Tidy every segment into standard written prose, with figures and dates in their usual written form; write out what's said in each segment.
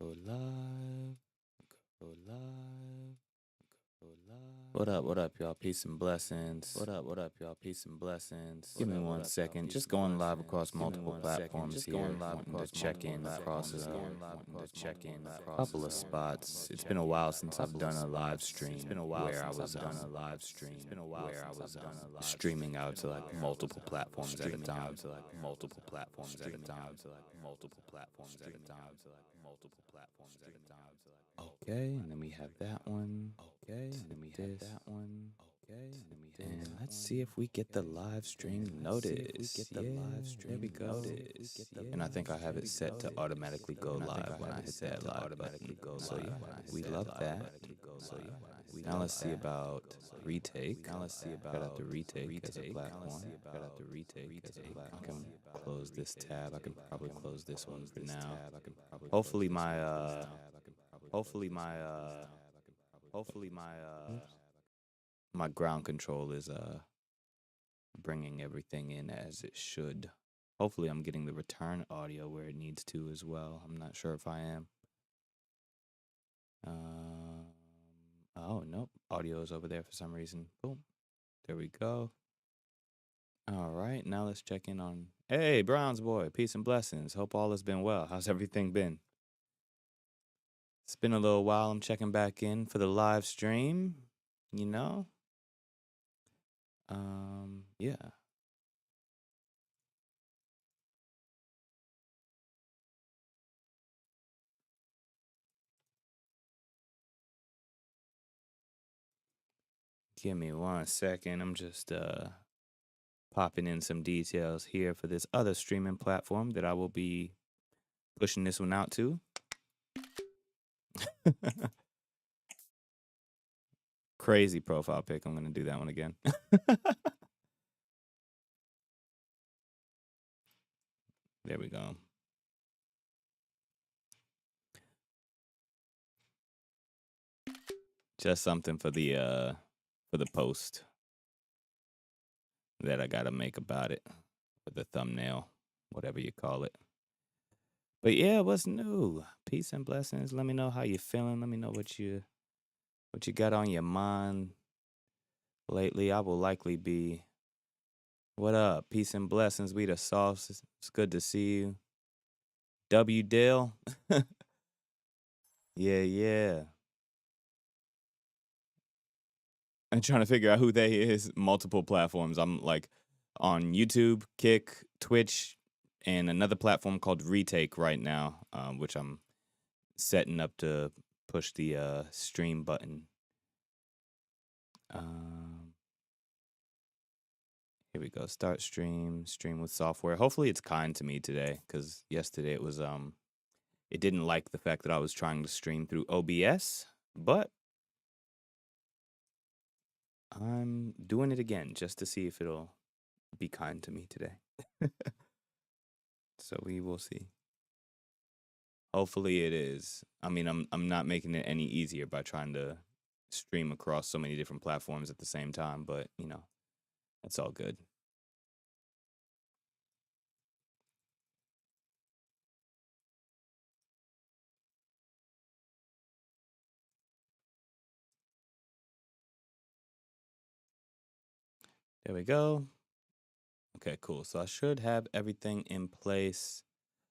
Go live. Go live. Go live. What up, y'all? Peace and blessings. What up, y'all? Peace and blessings. Give me 1 second. Just going live across multiple platforms here. Wanting to check in across a couple of spots. It's been a while since I've done a live stream. It's been a while where I was done a live stream. It's been a while where I was streaming out to like multiple platforms at a time. Multiple platforms at a time. Okay, and then we have that one. Okay, and then we have that one. Okay, and let's see if we get the live stream notice. There we go. And I think I have it set to automatically go live when I hit that live button. So yeah, we love that. Now let's see about retake. Shout out to retake as a platform. I can close this tab. I can probably close this one for now. Hopefully my ground control is bringing everything in as it should. Hopefully I'm getting the return audio where it needs to as well. I'm not sure if I am. Oh, nope. Audio is over there for some reason. Boom. There we go. All right. Now let's check in on... Hey, Browns boy. Peace and blessings. Hope all has been well. How's everything been? It's been a little while. I'm checking back in for the live stream. You know? Yeah. Give me 1 second. I'm just popping in some details here for this other streaming platform that I will be pushing this one out to. Crazy profile pic. I'm going to do that one again. There we go. Just something for the post that I got to make about it, for the thumbnail, whatever you call it. But yeah, what's new? Peace and blessings. Let me know how you're feeling. Let me know what you got on your mind lately. I will likely be... What up? Peace and blessings. We the sauce. It's good to see you. W. Dale. Yeah. I'm trying to figure out who they is. Multiple platforms. I'm like on YouTube, Kick, Twitch, and another platform called Retake right now, which I'm setting up to push the stream button. Here we go. Start stream. Stream with software. Hopefully it's kind to me today, because yesterday it was it didn't like the fact that I was trying to stream through OBS, but I'm doing it again just to see if it'll be kind to me today. So we will see. Hopefully it is. I mean, I'm not making it any easier by trying to stream across so many different platforms at the same time, but you know, that's all good. There we go. Okay, cool. So I should have everything in place.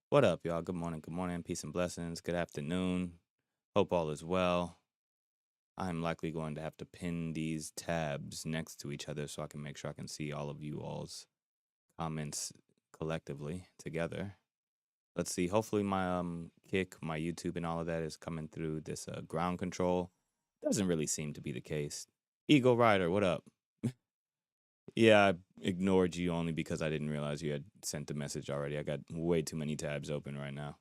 What up, y'all? Good morning. Good morning. Peace and blessings. Good afternoon. Hope all is well. I'm likely going to have to pin these tabs next to each other so I can make sure I can see all of you all's comments collectively together. Let's see. Hopefully my Kick, my YouTube, and all of that is coming through this ground control. Doesn't really seem to be the case. Eagle Rider, what up? Yeah, I ignored you only because I didn't realize you had sent the message already. I got way too many tabs open right now.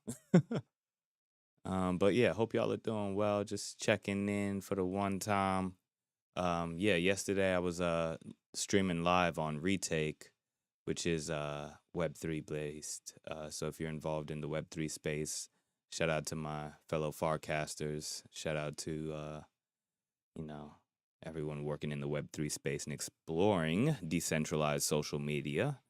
But yeah, hope y'all are doing well. Just checking in for the one time. Yeah, yesterday I was streaming live on Retake, which is Web3 based. So if you're involved in the Web3 space, shout out to my fellow Farcasters. Shout out to you know, everyone working in the Web3 space and exploring decentralized social media.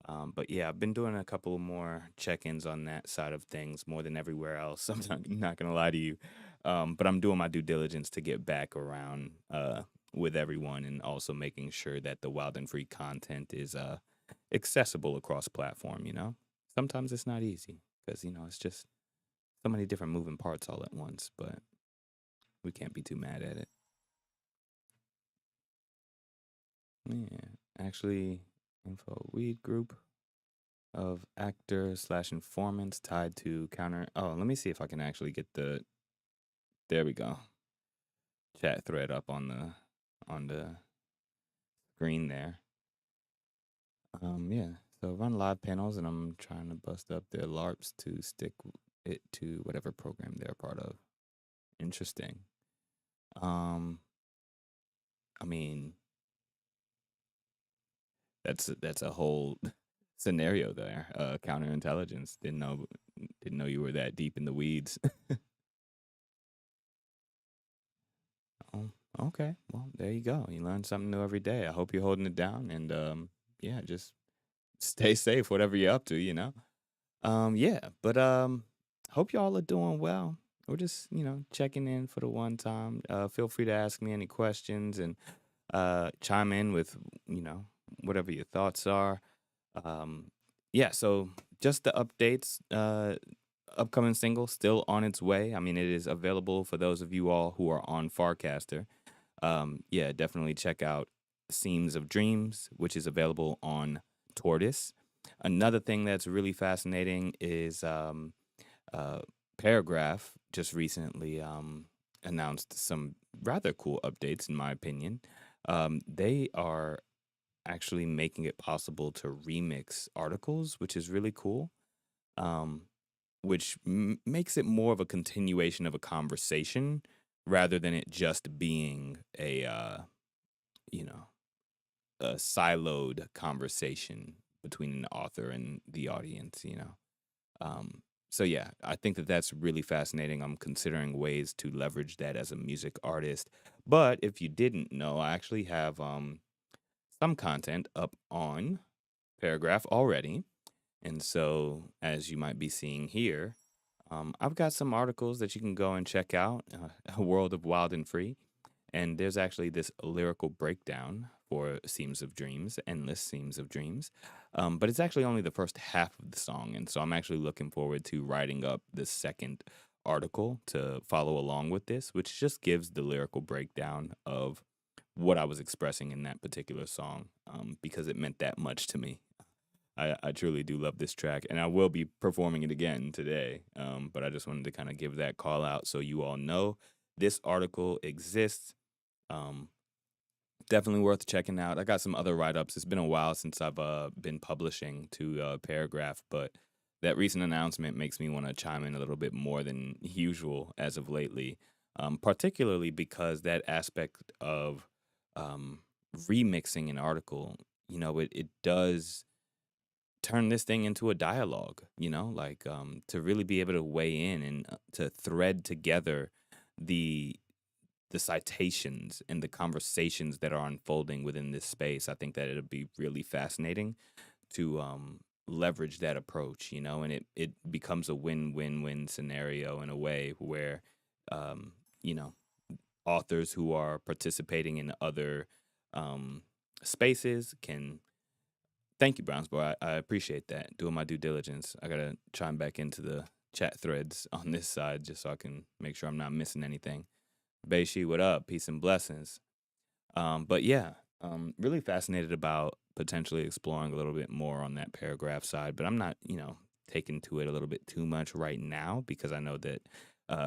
But yeah, I've been doing a couple more check-ins on that side of things more than everywhere else. I'm not gonna lie to you, but I'm doing my due diligence to get back around with everyone, and also making sure that the Wildenfree content is accessible across platform. Sometimes it's not easy because it's just so many different moving parts all at once, but we can't be too mad at it. Yeah, actually, info weed group of actors slash informants tied to counter. Oh, let me see if I can actually get the. There we go. Chat thread up on the screen there. Yeah. So run live panels, and I'm trying to bust up their LARPs to stick it to whatever program they're a part of. Interesting. Um, I mean, that's a whole scenario there. Counterintelligence didn't know you were that deep in the weeds. Oh, okay. Well, there you go. You learn something new every day. I hope you're holding it down, and yeah, just stay safe, whatever you're up to. Yeah, but hope y'all are doing well. We're just, checking in for the one time. Feel free to ask me any questions, and chime in with, you know, whatever your thoughts are. Um, yeah, so just the updates. Upcoming single still on its way. I mean, it is available for those of you all who are on Farcaster. Yeah, definitely check out Seams of Dreams, which is available on Tortoise. Another thing that's really fascinating is uh, Paragraph just recently announced some rather cool updates, in my opinion. They are actually making it possible to remix articles, which is really cool. Um, which makes it more of a continuation of a conversation rather than it just being you know, a siloed conversation between an author and the audience. Um, so yeah, I think that that's really fascinating. I'm considering ways to leverage that as a music artist. But if you didn't know, I actually have some content up on Paragraph already. And so, as you might be seeing here, I've got some articles that you can go and check out. A World of Wild and Free. And there's actually this lyrical breakdown for Seams of Dreams, Endless Seams of Dreams. But it's actually only the first half of the song. And so I'm actually looking forward to writing up the second article to follow along with this, which just gives the lyrical breakdown of what I was expressing in that particular song, because it meant that much to me. I truly do love this track, and I will be performing it again today. But I just wanted to kind of give that call out so you all know this article exists. Um, Definitely worth checking out. I got some other write ups. It's been a while since I've been publishing to Paragraph, but that recent announcement makes me want to chime in a little bit more than usual as of lately, particularly because that aspect of um, remixing an article, it does turn this thing into a dialogue, like to really be able to weigh in and to thread together the the citations and the conversations that are unfolding within this space. I think that it'll be really fascinating to leverage that approach, and it becomes a win-win-win scenario in a way where um, you know authors who are participating in other um, spaces can. Thank you, Browns boy. I appreciate that. Doing my due diligence. I gotta chime back into the chat threads on this side just so I can make sure I'm not missing anything. Beishi, what up? Peace and blessings. But yeah, really fascinated about potentially exploring a little bit more on that paragraph side, but I'm not, taking to it a little bit too much right now because I know that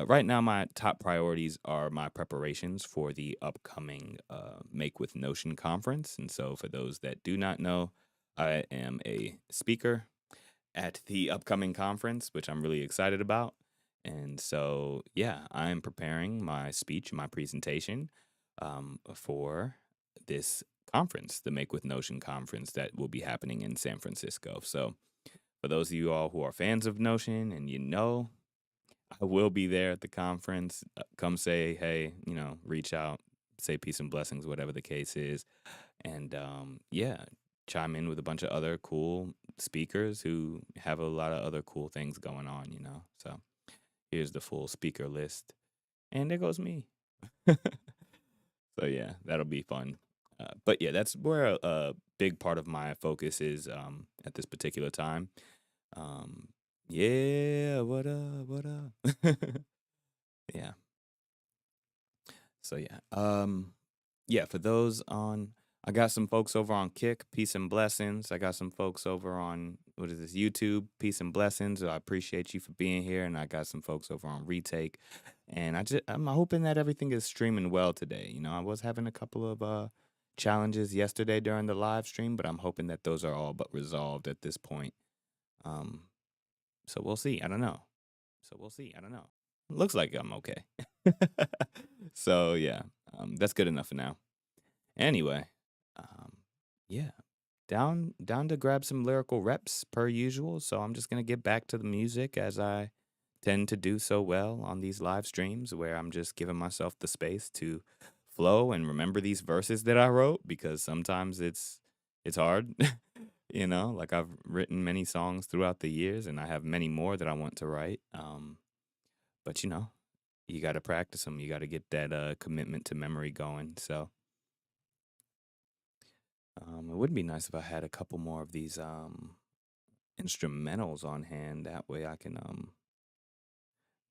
right now my top priorities are my preparations for the upcoming Make with Notion conference. And so, for those that do not know, I am a speaker at the upcoming conference, which I'm really excited about. And so, yeah, I'm preparing my speech, my presentation for this conference, the Make with Notion conference that will be happening in San Francisco. So, for those of you all who are fans of Notion and I will be there at the conference. Come say, hey, reach out, say peace and blessings, whatever the case is. And yeah, chime in with a bunch of other cool speakers who have a lot of other cool things going on, you know. So here's the full speaker list. And there goes me. So yeah, that'll be fun. But yeah, that's where a big part of my focus is at this particular time. Um, yeah, what up? What up? Yeah. So yeah. Yeah, for those on I got some folks over on Kick, peace and blessings. I got some folks over on what is this, YouTube, peace and blessings. I appreciate you for being here. And I got some folks over on Retake. And I'm hoping that everything is streaming well today. You know, I was having a couple of challenges yesterday during the live stream, but I'm hoping that those are all but resolved at this point. Um, so we'll see. I don't know. Looks like I'm okay. So yeah, that's good enough for now. Anyway, um, yeah, down to grab some lyrical reps per usual. So I'm just gonna get back to the music as I tend to do so well on these live streams, where I'm just giving myself the space to flow and remember these verses that I wrote, because sometimes it's hard. You know, like I've written many songs throughout the years, and I have many more that I want to write. But you know, you got to practice them. You got to get that commitment to memory going. So it would be nice if I had a couple more of these instrumentals on hand. That way I can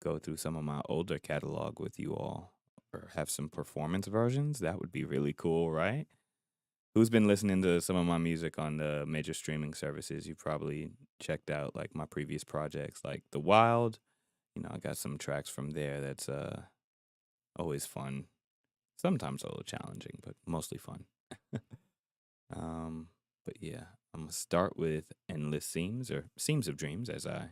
go through some of my older catalog with you all, or have some performance versions. That would be really cool, right? Who's been listening to some of my music on the major streaming services? You probably checked out like my previous projects, like The Wild. You know, I got some tracks from there that's always fun. Sometimes a little challenging, but mostly fun. But yeah, I'm gonna start with Endless Seams, or Seams of Dreams, as I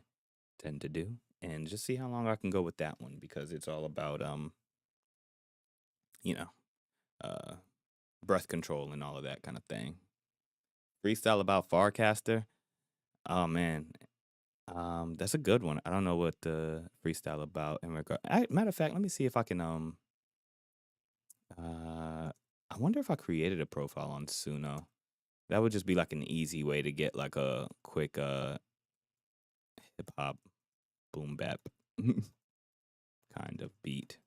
tend to do, and just see how long I can go with that one, because it's all about you know, uh breath control and all of that kind of thing. Freestyle about Farcaster. Oh man. That's a good one. I don't know what the freestyle about in regard. Matter of fact, let me see if I can I wonder if I created a profile on Suno. That would just be like an easy way to get like a quick hip hop boom bap kind of beat.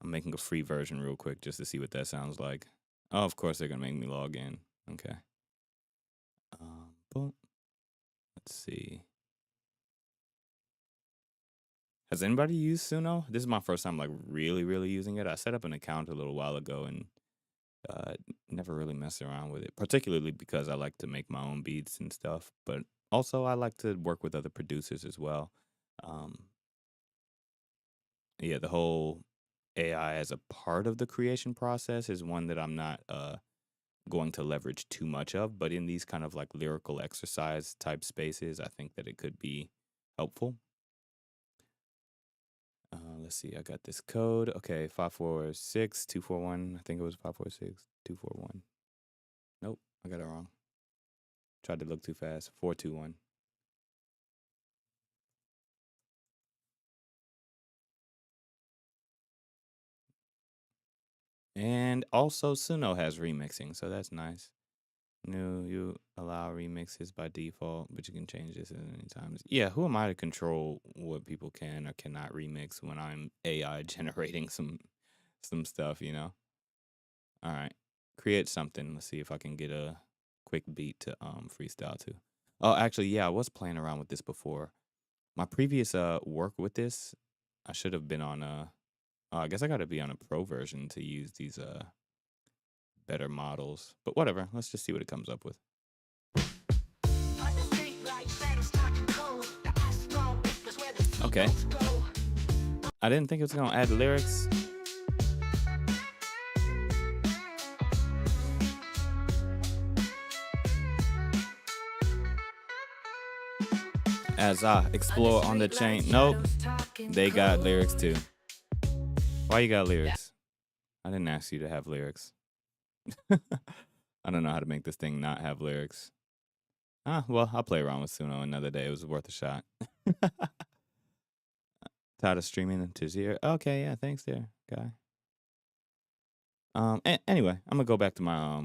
I'm making a free version real quick just to see what that sounds like. Oh, of course they're gonna make me log in. Okay. Boom. Let's see. Has anybody used Suno? This is my first time like really using it. I set up an account a little while ago and never really messed around with it, particularly because I like to make my own beats and stuff. But also I like to work with other producers as well. Um, yeah, the whole AI as a part of the creation process is one that I'm not going to leverage too much of. But in these kind of like lyrical exercise type spaces, I think that it could be helpful. Let's see. I got this code. Okay, 546-241. I think it was 546-241. Nope, I got it wrong. Tried to look too fast. 421. And also Suno has remixing, so that's nice. No, you allow remixes by default, but you can change this at any time. Yeah, who am I to control what people can or cannot remix when I'm AI generating some stuff, you know? All right. Create something. Let's see if I can get a quick beat to freestyle to. Oh, actually, yeah, I was playing around with this before. My previous work with this, I should have been on I guess I got to be on a pro version to use these better models. But whatever, let's just see what it comes up with. Okay. I didn't think it was going to add lyrics. As I explore on the chain. Nope. They got lyrics too. Why you got lyrics? I didn't ask you to have lyrics. I don't know how to make this thing not have lyrics. Well, I'll play around with Suno another day. It was worth a shot. Tired of streaming to zero. Okay, yeah, thanks there, guy. Anyway, I'm gonna go back to my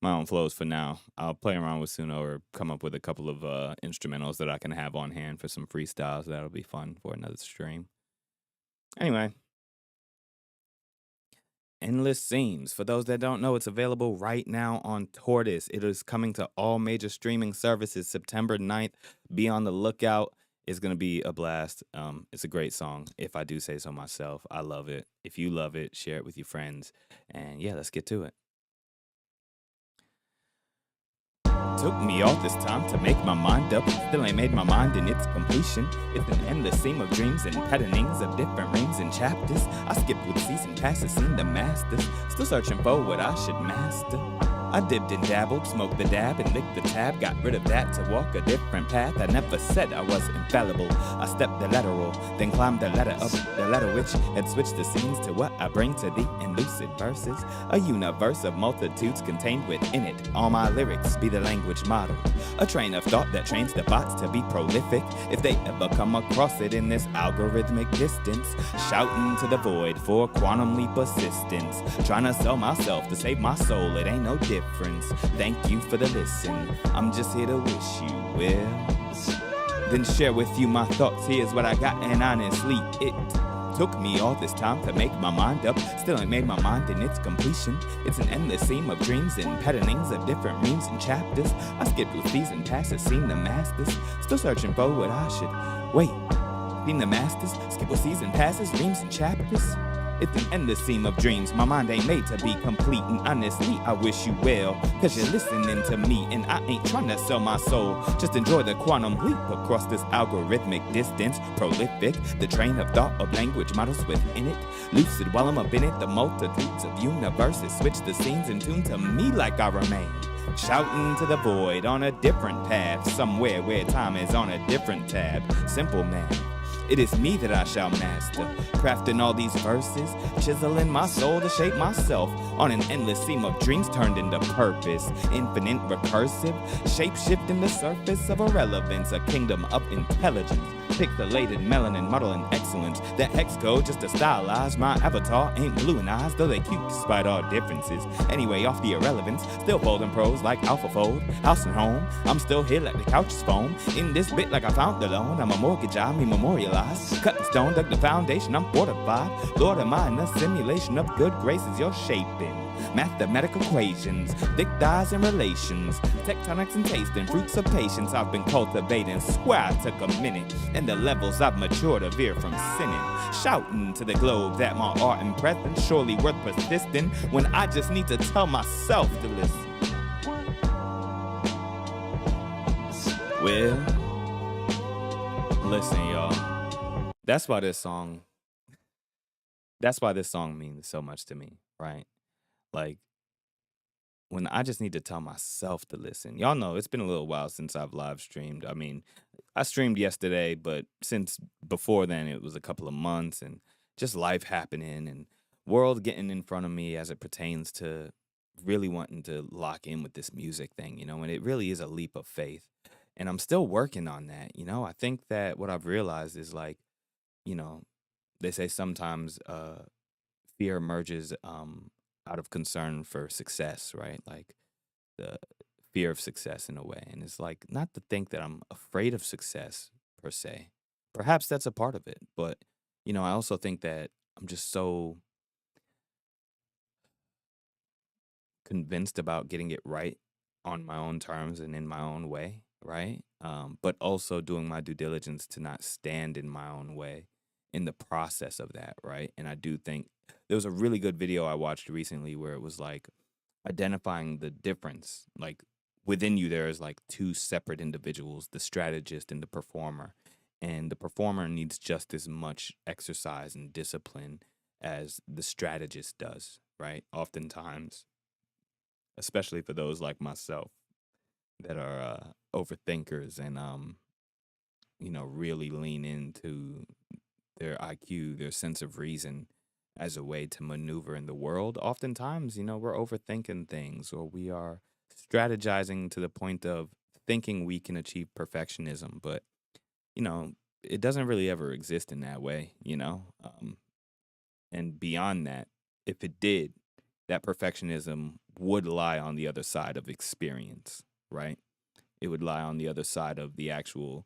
my own flows for now. I'll play around with Suno or come up with a couple of instrumentals that I can have on hand for some freestyles. That'll be fun for another stream. Anyway, Endless Seams. For those that don't know, it's available right now on Tortoise. It is coming to all major streaming services September 9th. Be on the lookout. It's going to be a blast. It's a great song, if I do say so myself. I love it. If you love it, share it with your friends. And yeah, let's get to it. Took me all this time to make my mind up. Still ain't made my mind in its completion. It's an endless seam of dreams and patternings of different reams and chapters. I skipped with season passes, seen the masters. Still searching for what I should master. I dipped and dabbled, smoked the dab and licked the tab. Got rid of that to walk a different path. I never said I was infallible. I stepped the lateral, then climbed the ladder up. The ladder which had switched the scenes to what I bring to thee in lucid verses. A universe of multitudes contained within it. All my lyrics be the language model. A train of thought that trains the bots to be prolific. If they ever come across it in this algorithmic distance. Shouting to the void for quantum leap assistance. Trying to sell myself to save my soul. It ain't no difference. Thank you for the listen. I'm just here to wish you well. Then share with you my thoughts. Here's what I got, and honestly, it took me all this time to make my mind up. Still ain't made my mind in its completion. It's an endless seam of dreams and patternings of different reams and chapters. I skipped with season passes, seen the masters. Still searching for what I should. Wait, seen the masters? Skip with season passes, reams and chapters? It's an endless seam of dreams. My mind ain't made to be complete. And honestly, I wish you well. Cause you're listening to me. And I ain't trying to sell my soul. Just enjoy the quantum leap across this algorithmic distance. Prolific, the train of thought of language models within it. Lucid while I'm up in it. The multitudes of universes switch the scenes in tune to me like I remain. Shouting to the void on a different path. Somewhere where time is on a different tab. Simple man. It is me that I shall master, crafting all these verses, chiseling my soul to shape myself on an endless seam of dreams turned into purpose, infinite recursive, shape-shifting the surface of irrelevance, a kingdom of intelligence, pixelated melanin modeling excellence, that hex code just to stylize my avatar ain't blue in eyes, though they cute despite all differences. Anyway, off the irrelevance, still folding pros like AlphaFold, house and home, I'm still here like the couch is foam, in this bit like I found the loan, I'm a mortgage, I mean memorialized. Cut the stone, dug the foundation, I'm fortified. Lord, am I in a simulation of good graces you're shaping? Mathematical equations, thick dyes and relations, tectonics and tasting, fruits of patience I've been cultivating. Swear I took a minute, and the levels I've matured to veer from sinning. Shouting to the globe that my art and presence surely worth persisting when I just need to tell myself to listen. Well, listen, y'all. That's why this song means so much to me, right? Like, when I just need to tell myself to listen. Y'all know it's been a little while since I've live streamed. I mean, I streamed yesterday, but since before then it was a couple of months and just life happening and world getting in front of me as it pertains to really wanting to lock in with this music thing, and it really is a leap of faith. And I'm still working on that. I think that what I've realized is like, you know, they say sometimes fear emerges out of concern for success, right? Like the fear of success in a way. And it's like not to think that I'm afraid of success per se. Perhaps that's a part of it. But, I also think that I'm just so convinced about getting it right on my own terms and in my own way, right? But also doing my due diligence to not stand in my own way in the process of that, right? And I do think there was a really good video I watched recently where it was like identifying the difference. Like within you, there is like two separate individuals, the strategist and the performer. And the performer needs just as much exercise and discipline as the strategist does, right? Oftentimes, especially for those like myself that are overthinkers and really lean into their IQ, their sense of reason as a way to maneuver in the world. Oftentimes, we're overthinking things or we are strategizing to the point of thinking we can achieve perfectionism, but it doesn't really ever exist in that way. And beyond that, if it did, that perfectionism would lie on the other side of experience, right? It would lie on the other side of the actual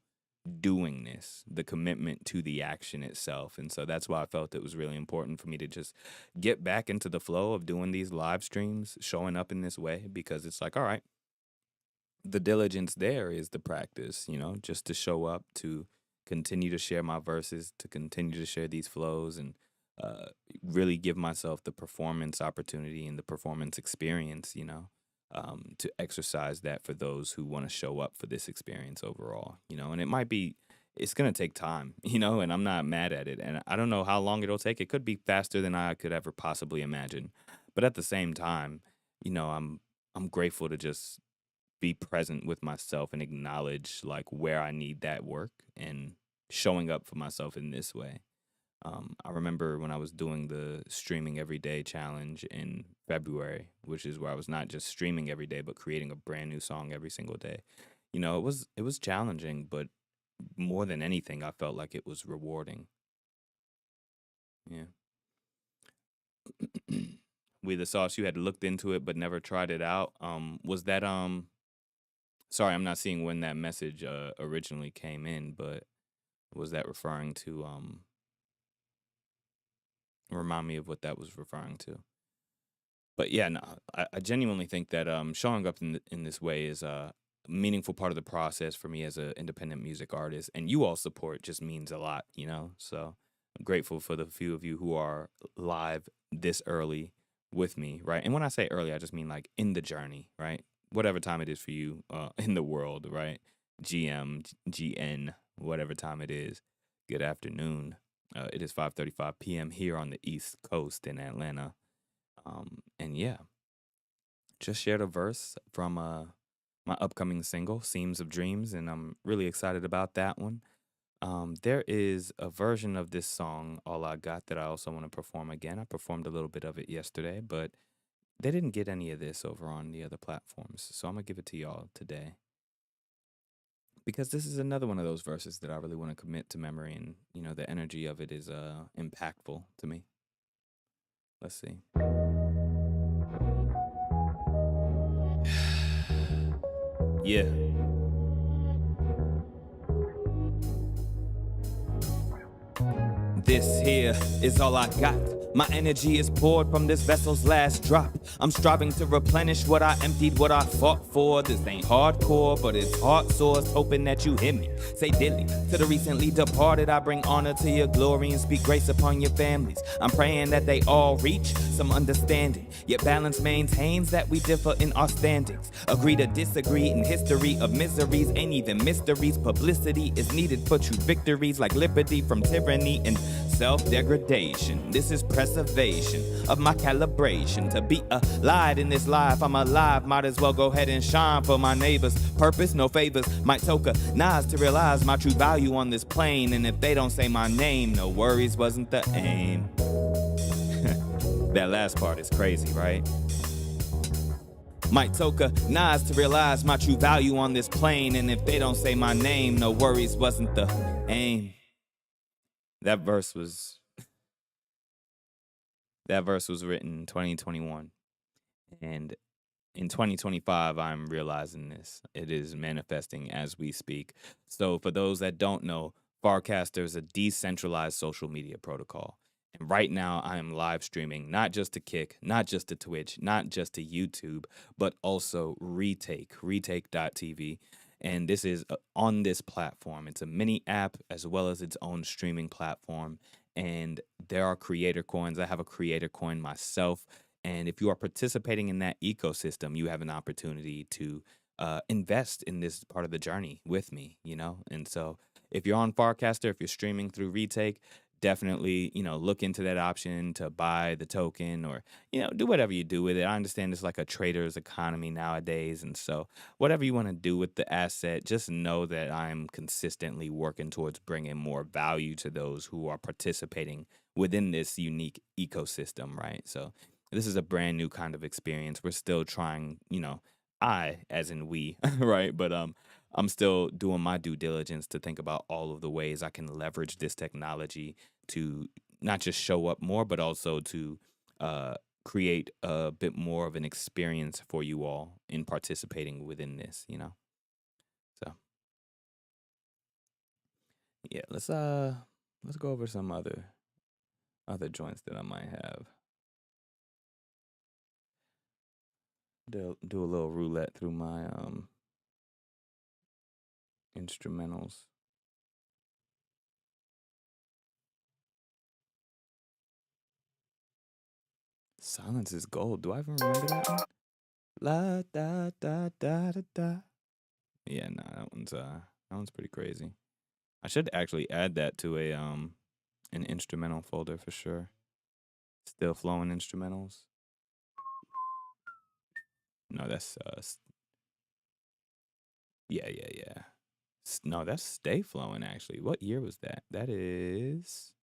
doingness, the commitment to the action itself. And so that's why I felt it was really important for me to just get back into the flow of doing these live streams, showing up in this way, because it's like, all right, the diligence there is the practice, just to show up, to continue to share my verses, to continue to share these flows, and uh, really give myself the performance opportunity and the performance experience, to exercise that for those who want to show up for this experience overall, and it's going to take time, and I'm not mad at it. And I don't know how long it'll take. It could be faster than I could ever possibly imagine. But at the same time, I'm grateful to just be present with myself and acknowledge like where I need that work and showing up for myself in this way. I remember when I was doing the streaming every day challenge in February, which is where I was not just streaming every day, but creating a brand new song every single day. It was challenging, but more than anything, I felt like it was rewarding. Yeah. With the sauce, you had looked into it but never tried it out. Was that Sorry, I'm not seeing when that message originally came in, but was that referring to remind me of what that was referring to? But yeah, no, I genuinely think that showing up in this way is a meaningful part of the process for me as an independent music artist, and you all support just means a lot, So I'm grateful for the few of you who are live this early with me, right? And when I say early, I just mean like in the journey, right? Whatever time it is for you in the world, right? GM, GN, whatever time it is. Good afternoon. It is 5:35 p.m. here on the East Coast in Atlanta. And yeah, just shared a verse from my upcoming single, Seams of Dreams, and I'm really excited about that one. There is a version of this song, All I Got, that I also want to perform again. I performed a little bit of it yesterday, but they didn't get any of this over on the other platforms. So I'm going to give it to y'all today. Because this is another one of those verses that I really want to commit to memory, and, the energy of it is impactful to me. Let's see. Yeah. This here is all I got. My energy is poured from this vessel's last drop. I'm striving to replenish what I emptied, what I fought for. This ain't hardcore, but it's heart sores, hoping that you hear me. Say dilly to the recently departed. I bring honor to your glory and speak grace upon your families. I'm praying that they all reach some understanding, yet balance maintains that we differ in our standings. Agree to disagree in history of miseries, ain't even mysteries. Publicity is needed for true victories, like liberty from tyranny and self-degradation. This is preservation of my calibration. To be alive in this life, I'm alive. Might as well go ahead and shine for my neighbors. Purpose, no favors. Might tokenize to realize my true value on this plane. And if they don't say my name, no worries, wasn't the aim. That last part is crazy, right? Might tokenize to realize my true value on this plane. And if they don't say my name, no worries, wasn't the aim. That verse was written in 2021. And in 2025, I'm realizing this. It is manifesting as we speak. So for those that don't know, Farcaster is a decentralized social media protocol. And right now, I am live streaming, not just to Kick, not just to Twitch, not just to YouTube, but also retake.tv. And this is on this platform. It's a mini app as well as its own streaming platform. And there are creator coins. I have a creator coin myself. And if you are participating in that ecosystem, you have an opportunity to invest in this part of the journey with me, And so if you're on Farcaster, if you're streaming through Retake, definitely, look into that option to buy the token or, do whatever you do with it. I understand it's like a trader's economy nowadays. And so whatever you want to do with the asset, just know that I'm consistently working towards bringing more value to those who are participating within this unique ecosystem, right? So this is a brand new kind of experience. We're still trying, I, as in we, right? But I'm still doing my due diligence to think about all of the ways I can leverage this technology to not just show up more, but also to create a bit more of an experience for you all in participating within this, you know? So yeah, let's go over some other joints that I might have. Do a little roulette through my instrumentals. Silence is gold. Do I even remember that one? La da da da da da. Yeah, no, that one's pretty crazy. I should actually add that to a an instrumental folder for sure. Still flowing instrumentals. No, that's yeah. No, that's Stay Flowing actually. What year was that? That is,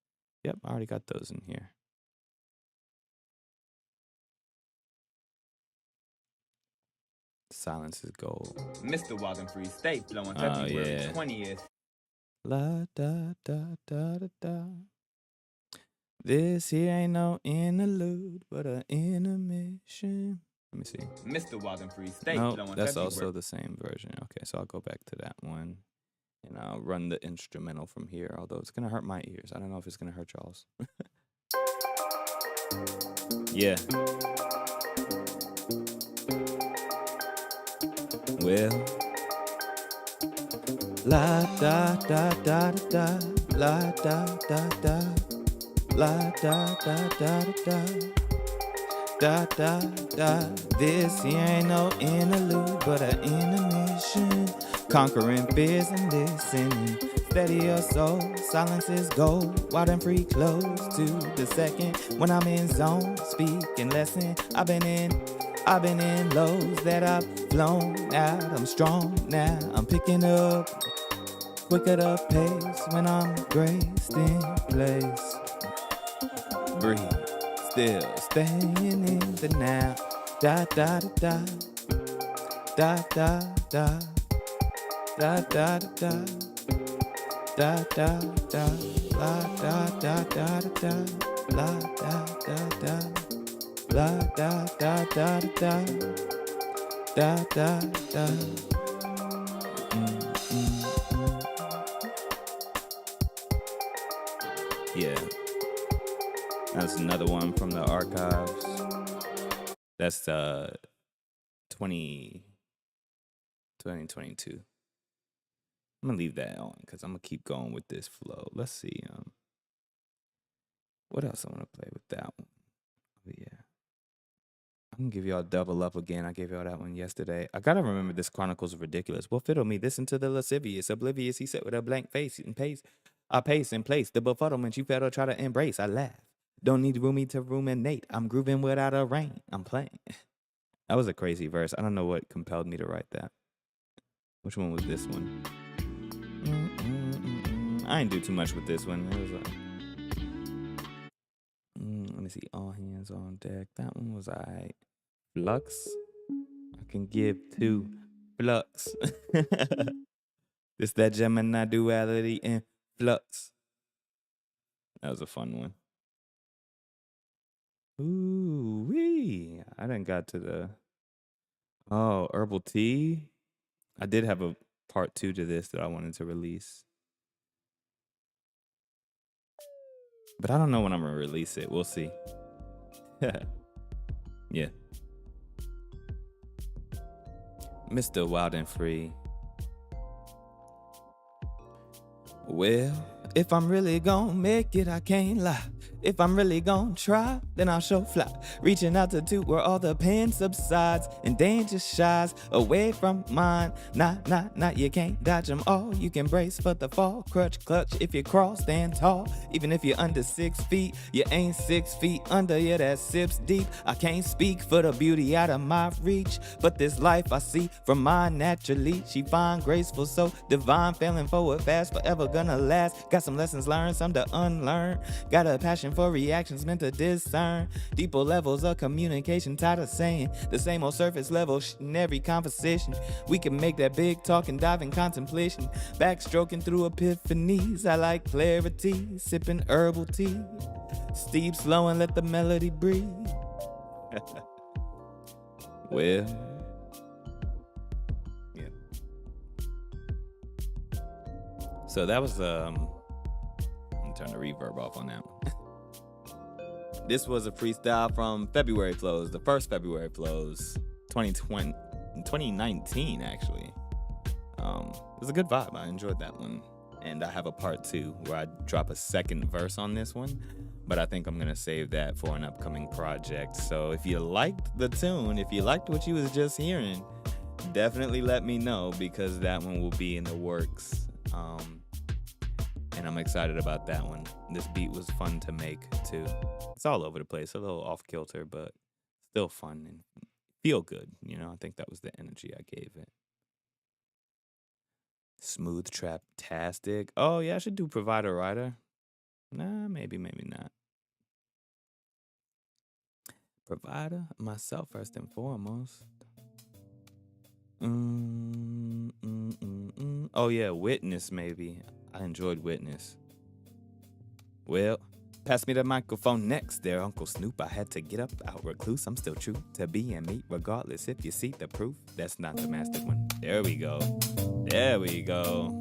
yep, I already got those in here. Silence is gold. Mr. Wildenfree, Stay Flowing, February 20th. La da da da da da. This here ain't no interlude, but an intermission. Let me see. Mr. Wildenfree, Stay Nope, Flowing, that's February. also the same version. Okay, so I'll go back to that one. And I'll run the instrumental from here, although it's going to hurt my ears. I don't know if it's going to hurt y'all's. Yeah. Well. La da da da da da. La da da da. La da da da da. Da da da. This here ain't no interlude, but an intermission. Conquering fears and listening. Steady your soul, silence is gold. Wild and free, close to the second. When I'm in zone, speaking lesson. I've been in lows that I've flown out. I'm strong now, I'm picking up. Quick at a pace when I'm graced in place. Breathe, still staying in the now. Da da da da da da. Da da da da da da la da da da da la da da da la da da da da da da da. Yeah, that's another one from the archives. That's 2022. I'm gonna leave that on because I'm gonna keep going with this flow. Let's see. What else I want to play with that one? Oh, yeah. I'm gonna give y'all Double Up again. I gave y'all that one yesterday. I gotta remember this Chronicles of Ridiculous. Well, fiddle me. Listen to the lascivious, oblivious. He said with a blank face and pace. I pace in place. The befuddlement you fail to try to embrace. I laugh. Don't need roomy to ruminate. I'm grooving without a rain. I'm playing. That was a crazy verse. I don't know what compelled me to write that. Which one was this one? I ain't do too much with this one. It was let me see. All hands on deck. That one was alright. Flux. I can give 2 flux. It's that Gemini duality and flux. That was a fun one. Ooh wee! I done got to the herbal tea. I did have a part 2 to this that I wanted to release. But I don't know when I'm going to release it. We'll see. Yeah. Mr. Wildenfree. Well, if I'm really gonna make it, I can't lie. If I'm really gonna try, then I'll show fly. Reaching out to do where all the pain subsides and danger shies away from mine. Nah, you can't dodge them all. You can brace for the fall. Crutch, clutch, if you crawl, stand tall. Even if you're under 6 feet, you ain't 6 feet under. Yeah, that sips deep. I can't speak for the beauty out of my reach, but this life I see from mine naturally. She fine, graceful, so divine, failing forward fast, forever gonna last. Got some lessons learned, some to unlearn. Got a passion for reactions meant to discern deeper levels of communication. Tired of saying the same old surface level in every conversation. We can make that big talk and dive in contemplation. Backstroking through epiphanies. I like clarity, sipping herbal tea. Steep, slow, and let the melody breathe. Well, yeah. So that was I'm gonna turn the reverb off on that one. This was a freestyle from February Flows, the first February Flows, 2019 actually. It was a good vibe. I enjoyed that one. And I have a part 2 where I drop a second verse on this one, but I think I'm gonna save that for an upcoming project. So if you liked the tune, if you liked what you was just hearing, definitely let me know, because that one will be in the works. And I'm excited about that one. This beat was fun to make too. It's all over the place, a little off kilter, but still fun and feel good. You know, I think that was the energy I gave it. Smooth trap-tastic. Oh yeah, I should do Provider Rider. Nah, maybe not. Provider, myself first and foremost. Oh yeah, Witness maybe. I enjoyed Witness. Well, pass me the microphone next there, Uncle Snoop. I had to get up, out recluse. I'm still true to being me, regardless if you see the proof. That's not the mastered one. There we go. There we go.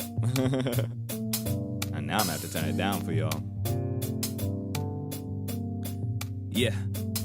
And now I'm gonna have to turn it down for y'all. Yeah.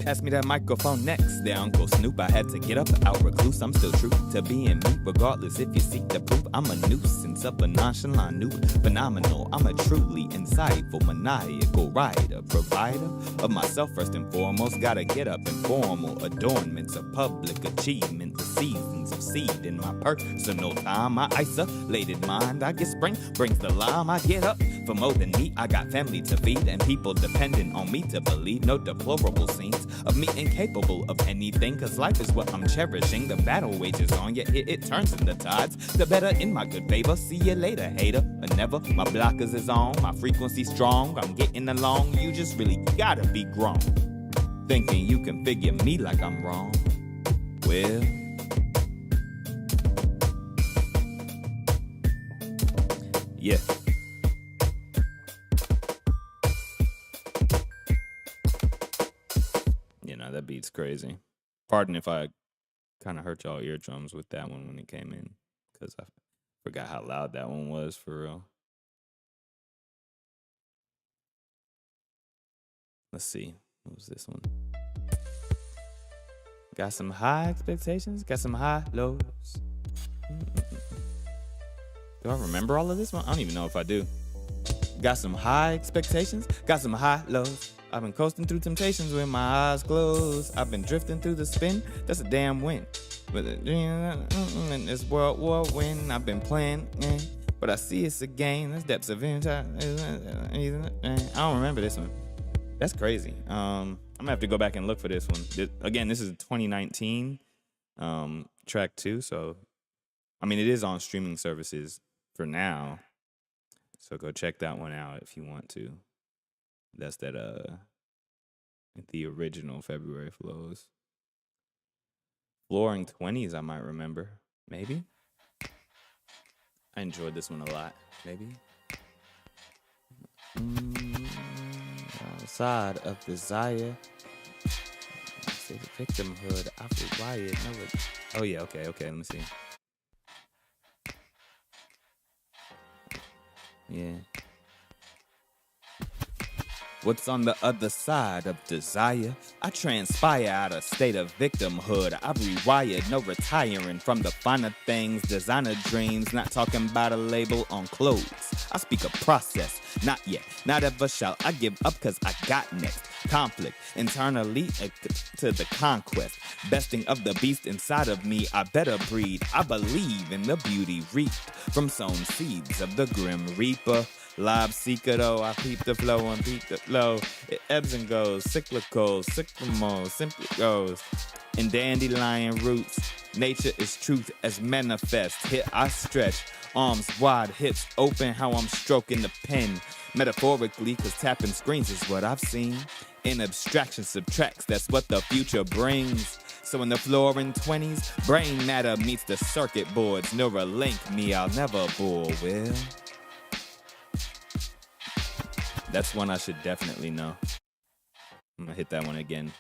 Pass me that microphone next there, Uncle Snoop. I had to get up, out recluse. I'm still true to being me, regardless if you seek the proof. I'm a nuisance of a nonchalant new phenomenal. I'm a truly insightful, maniacal writer, provider of myself first and foremost. Gotta get up in formal adornments of public achievement, the seasons of seed in my personal time. My isolated mind, I get spring, brings the lime. I get up for more than me. I got family to feed and people dependent on me to believe. No deplorable scenes of me incapable of anything, cause life is what I'm cherishing. The battle wages on, yet it turns in the tides. The better in my good favor. See you later, hater. Or never. My blockers is on, my frequency strong. I'm getting along, you just really gotta be grown. Thinking you can figure me like I'm wrong. Well, yeah. You know, that beat's crazy. Pardon if I kind of hurt y'all eardrums with that one when it came in, because I forgot how loud that one was for real. Let's see. What was this one? Got some high expectations, got some high lows. Do I remember all of this one? I don't even know if I do. Got some high expectations, got some high lows. I've been coasting through temptations with my eyes closed. I've been drifting through the spin, that's a damn win. With a dream in this world war win, I've been playing, but I see it's a game. There's depths of insight. I don't remember this one. That's crazy. I'm gonna have to go back and look for this one. Again, this is 2019 track 2, so I mean it is on streaming services for now. So go check that one out if you want to. That's that the original February Flows. Flooring 20s, I might remember. Maybe. I enjoyed this one a lot. Maybe. Outside of desire. Say the victimhood. I've rewired. Oh yeah, okay, let me see. Yeah. What's on the other side of desire? I transpire out of state of victimhood. I've rewired, no retiring from the finer things. Designer dreams, not talking about a label on clothes. I speak a process, not yet, not ever shall I give up cause I got next. Conflict, internally to the conquest. Besting of the beast inside of me, I better breed. I believe in the beauty reaped from sown seeds of the grim reaper. Live seeker though, I peep the flow and peep the flow. It ebbs and goes, cyclical, sycamore, simply goes. In dandelion roots, nature is truth as manifest. Here I stretch, arms wide, hips open, how I'm stroking the pen. Metaphorically, cause tapping screens is what I've seen. In abstraction subtracts, that's what the future brings. So in the flooring 20s, brain matter meets the circuit boards. Neuralink me, I'll never bore, Will. That's one I should definitely know. I'm gonna hit that one again.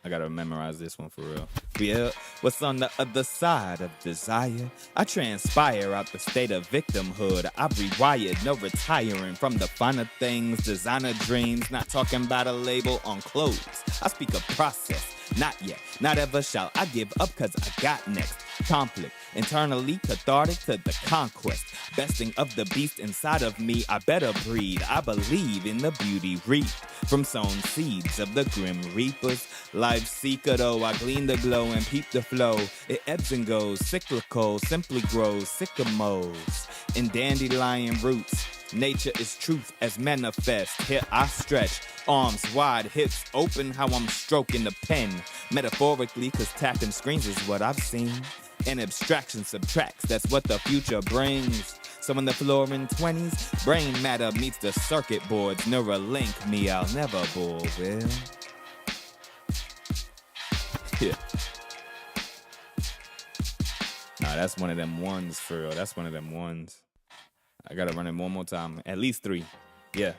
I gotta memorize this one for real. Yeah, what's on the other side of desire? I transpire out the state of victimhood. I've rewired, no retiring from the finer things. Designer dreams, not talking about a label on clothes. I speak of process, not yet, not ever shall I give up cause I got next. Conflict, internally cathartic to the conquest. Besting of the beast inside of me, I better breed. I believe in the beauty reaped from sown seeds of the grim reapers. Life seeker though, I glean the glow and peep the flow. It ebbs and goes, cyclical, simply grows, sycamores in dandelion roots. Nature is truth as manifest. Here I stretch, arms wide, hips open, how I'm stroking the pen. Metaphorically, cause tapping screens is what I've seen. And abstraction subtracts, that's what the future brings. So when the floor in 20s, brain matter meets the circuit boards. Neuralink me, I'll never bore, Will. Yeah. Nah, that's one of them ones for real. That's one of them ones. I gotta run it one more time. At least 3. Yeah.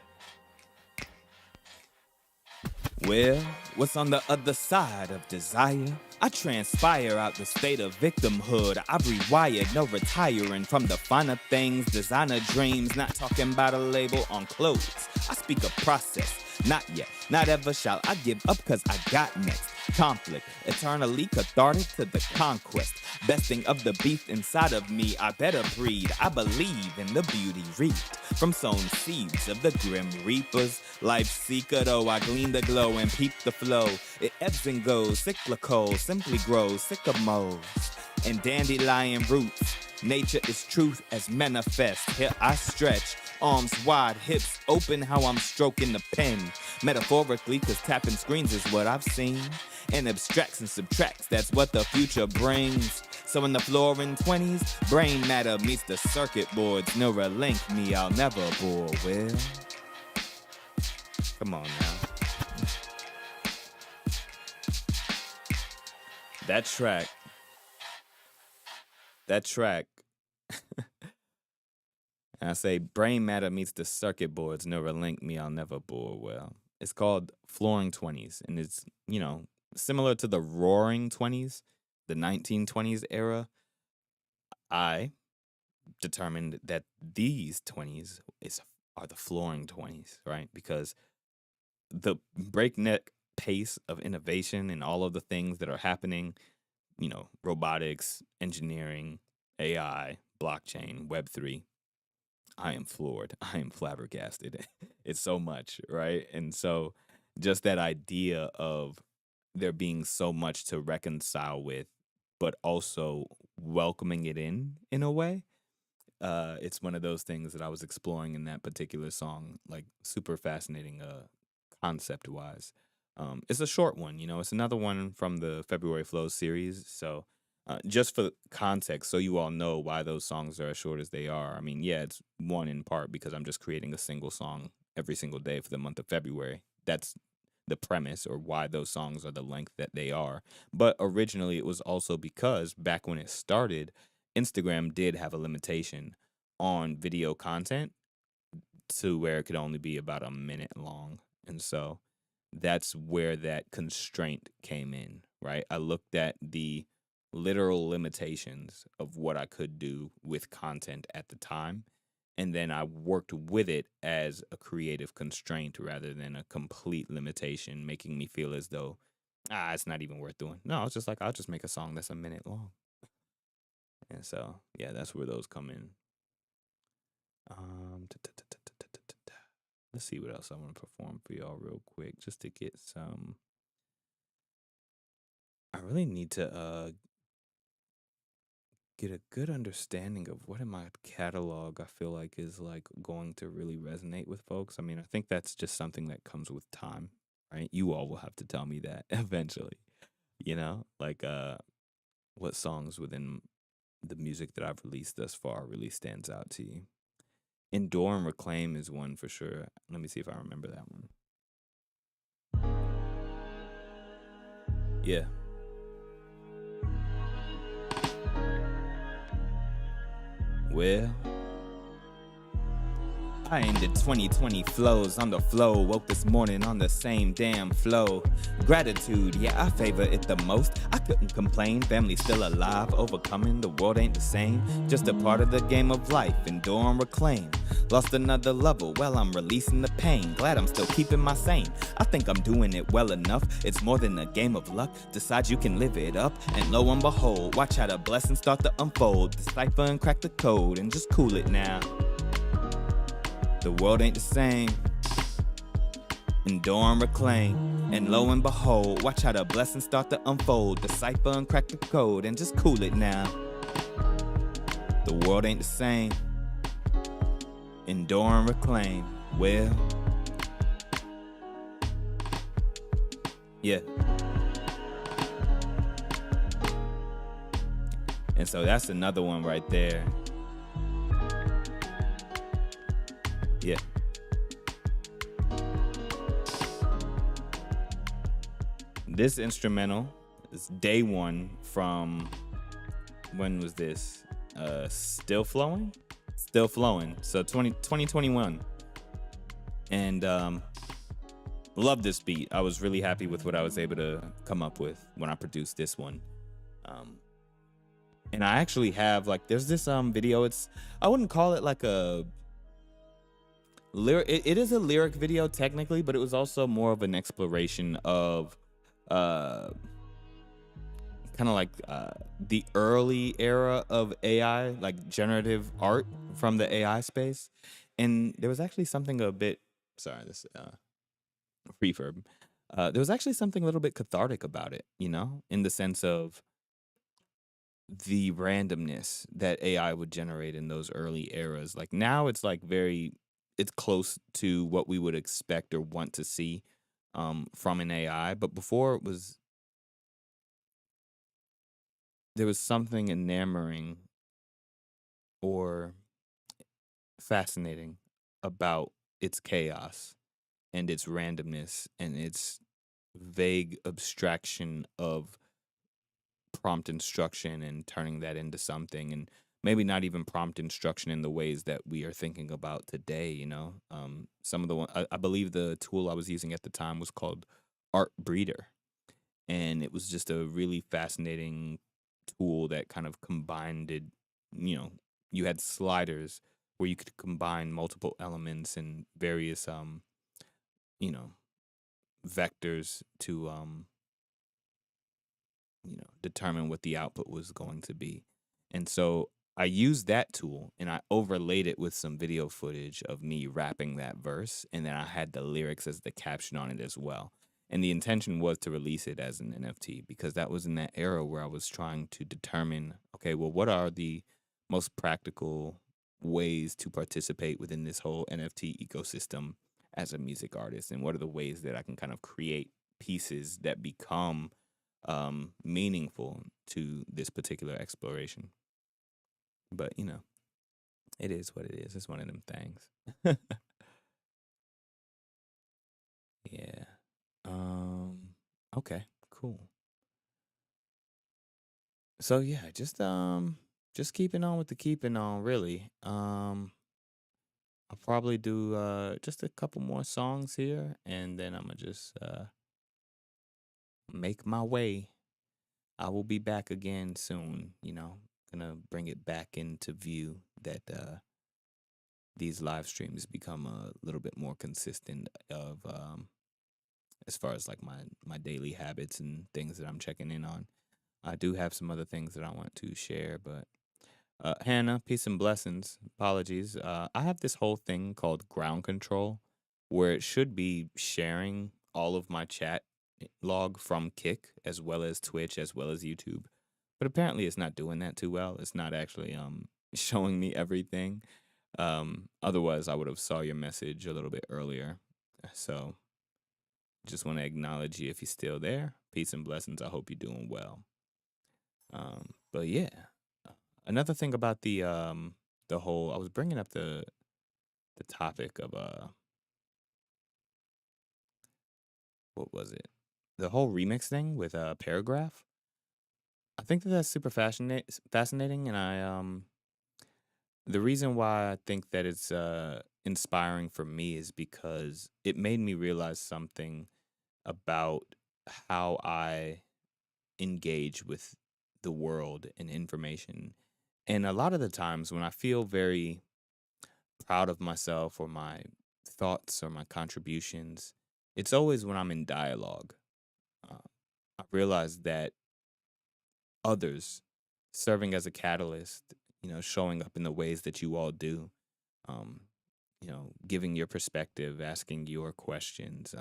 Well, what's on the other side of desire? I transpire out the state of victimhood. I've rewired, no retiring from the finer things. Designer dreams, not talking about a label on clothes. I speak of process, not yet, not ever shall I give up cause I got next. Conflict, eternally cathartic to the conquest. Besting of the beast inside of me, I better breed. I believe in the beauty reaped from sown seeds of the grim reapers. Life seeker though, I glean the glow and peep the flow. It ebbs and goes, cyclical, simply grows, sycamores and dandelion roots. Nature is truth as manifest. Here I stretch, arms wide, hips open, how I'm stroking the pen. Metaphorically, cause tapping screens is what I've seen. And abstracts and subtracts, that's what the future brings. So in the floor in 20s, brain matter meets the circuit boards. Neuralink me, I'll never bore, Will. Come on now. That track. And I say brain matter meets the circuit boards. Neuralink me, I'll never bore, Well. It's called Flooring 20s, and it's, you know, similar to the Roaring 20s, the 1920s era. I determined that these 20s are the Flooring 20s, right? Because the breakneck pace of innovation and all of the things that are happening, you know, robotics, engineering, AI, blockchain, Web3, I am floored. I am flabbergasted. It's so much, right? And so just that idea of there being so much to reconcile with, but also welcoming it in a way. It's one of those things that I was exploring in that particular song, like super fascinating concept wise. It's a short one, you know, it's another one from the February Flows series. So just for context, so you all know why those songs are as short as they are. I mean, yeah, it's one in part because I'm just creating a single song every single day for the month of February. That's the premise or why those songs are the length that they are. But originally it was also because back when it started, Instagram did have a limitation on video content to where it could only be about a minute long. And so that's where that constraint came in, right? I looked at the literal limitations of what I could do with content at the time. And then I worked with it as a creative constraint rather than a complete limitation, making me feel as though, it's not even worth doing. No, it's just like, I'll just make a song that's a minute long. And so, yeah, that's where those come in. Let's see what else I want to perform for y'all real quick, just to get some. I really need to get a good understanding of what in my catalog I feel like is like going to really resonate with folks. I mean, I think that's just something that comes with time, right? You all will have to tell me that eventually, you know, like what songs within the music that I've released thus far really stands out to you. Endure and Reclaim is one for sure. Let me see if I remember that one. Yeah. Well, I aimed at 2020 flows on the flow. Woke this morning on the same damn flow. Gratitude, yeah, I favor it the most. I couldn't complain, family still alive. Overcoming, the world ain't the same. Just a part of the game of life, endure and reclaim. Lost another level, well, I'm releasing the pain. Glad I'm still keeping my sane. I think I'm doing it well enough. It's more than a game of luck. Decide you can live it up, and lo and behold, watch how the blessings start to unfold. Decipher and crack the code, and just cool it now. The world ain't the same. Endure and reclaim. And lo and behold, watch how the blessings start to unfold. Decipher and crack the code, and just cool it now. The world ain't the same. Endure and reclaim. Well, yeah. And so that's another one right there. Yeah. This instrumental is day one from, when was this? Still Flowing? Still Flowing. So 2021. And love this beat. I was really happy with what I was able to come up with when I produced this one. And I actually have, like, there's this video. I wouldn't call it like a lyric. It is a lyric video technically, but it was also more of an exploration of kind of like the early era of AI, like generative art from the AI space. And there was actually something a bit, sorry, this reverb. There was actually something a little bit cathartic about it, you know, in the sense of the randomness that AI would generate in those early eras. Like now it's like it's close to what we would expect or want to see from an AI. But before there was something enamoring or fascinating about its chaos and its randomness and its vague abstraction of prompt instruction and turning that into something, and maybe not even prompt instruction in the ways that we are thinking about today, you know. Some of I believe the tool I was using at the time was called Art Breeder, and it was just a really fascinating tool that kind of combined it. You know, you had sliders where you could combine multiple elements and various you know, vectors to determine what the output was going to be. And so I used that tool and I overlaid it with some video footage of me rapping that verse, and then I had the lyrics as the caption on it as well. And the intention was to release it as an NFT because that was in that era where I was trying to determine, okay, well, what are the most practical ways to participate within this whole NFT ecosystem as a music artist? And what are the ways that I can kind of create pieces that become meaningful to this particular exploration? But, you know, it is what it is. It's one of them things. Yeah. Okay, cool. So yeah, just keeping on with the keeping on, really. I'll probably do just a couple more songs here, and then I'm gonna just make my way. I will be back again soon, you know. Gonna bring it back into view that these live streams become a little bit more consistent of as far as like my daily habits and things that I'm checking in on. I do have some other things that I want to share, but Hannah, peace and blessings. Apologies. I have this whole thing called ground control where it should be sharing all of my chat log from Kick as well as Twitch as well as YouTube. But apparently it's not doing that too well. It's not actually showing me everything. Otherwise I would have saw your message a little bit earlier. So just want to acknowledge you if you're still there. Peace and blessings. I hope you're doing well. But yeah, another thing about the whole, I was bringing up the topic of what was it? The whole remix thing with Paragraph. I think that that's super fascinating, and I the reason why I think that it's inspiring for me is because it made me realize something about how I engage with the world and information. And a lot of the times when I feel very proud of myself or my thoughts or my contributions, it's always when I'm in dialogue. Uh, I realize that others serving as a catalyst, showing up in the ways that you all do, um, giving your perspective, asking your questions,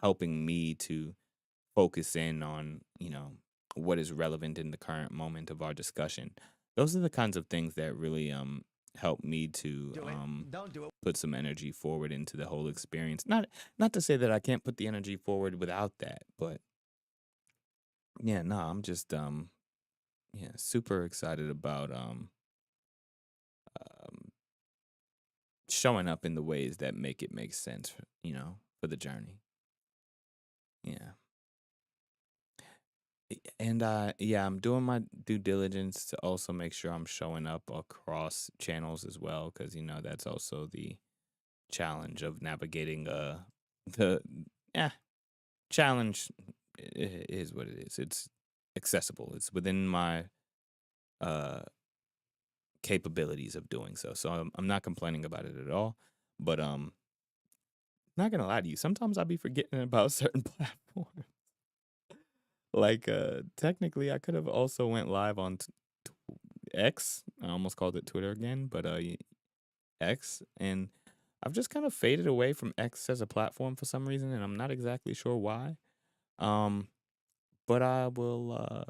helping me to focus in on, what is relevant in the current moment of our discussion. Those are the kinds of things that really help me to put some energy forward into the whole experience. Not to say that I can't put the energy forward without that, but yeah, no, I'm just yeah, super excited about um showing up in the ways that make it make sense, for the journey. Yeah. And yeah, I'm doing my due diligence to also make sure I'm showing up across channels as well, because that's also the challenge of navigating the yeah challenge is what it is. It's accessible. It's within my uh capabilities of doing so. So I'm not complaining about it at all. But not gonna lie to you, sometimes I'll be forgetting about certain platforms. Like technically I could have also went live on X. I almost called it Twitter again, but X, and I've just kind of faded away from X as a platform for some reason, and I'm not exactly sure why. Um, but I'll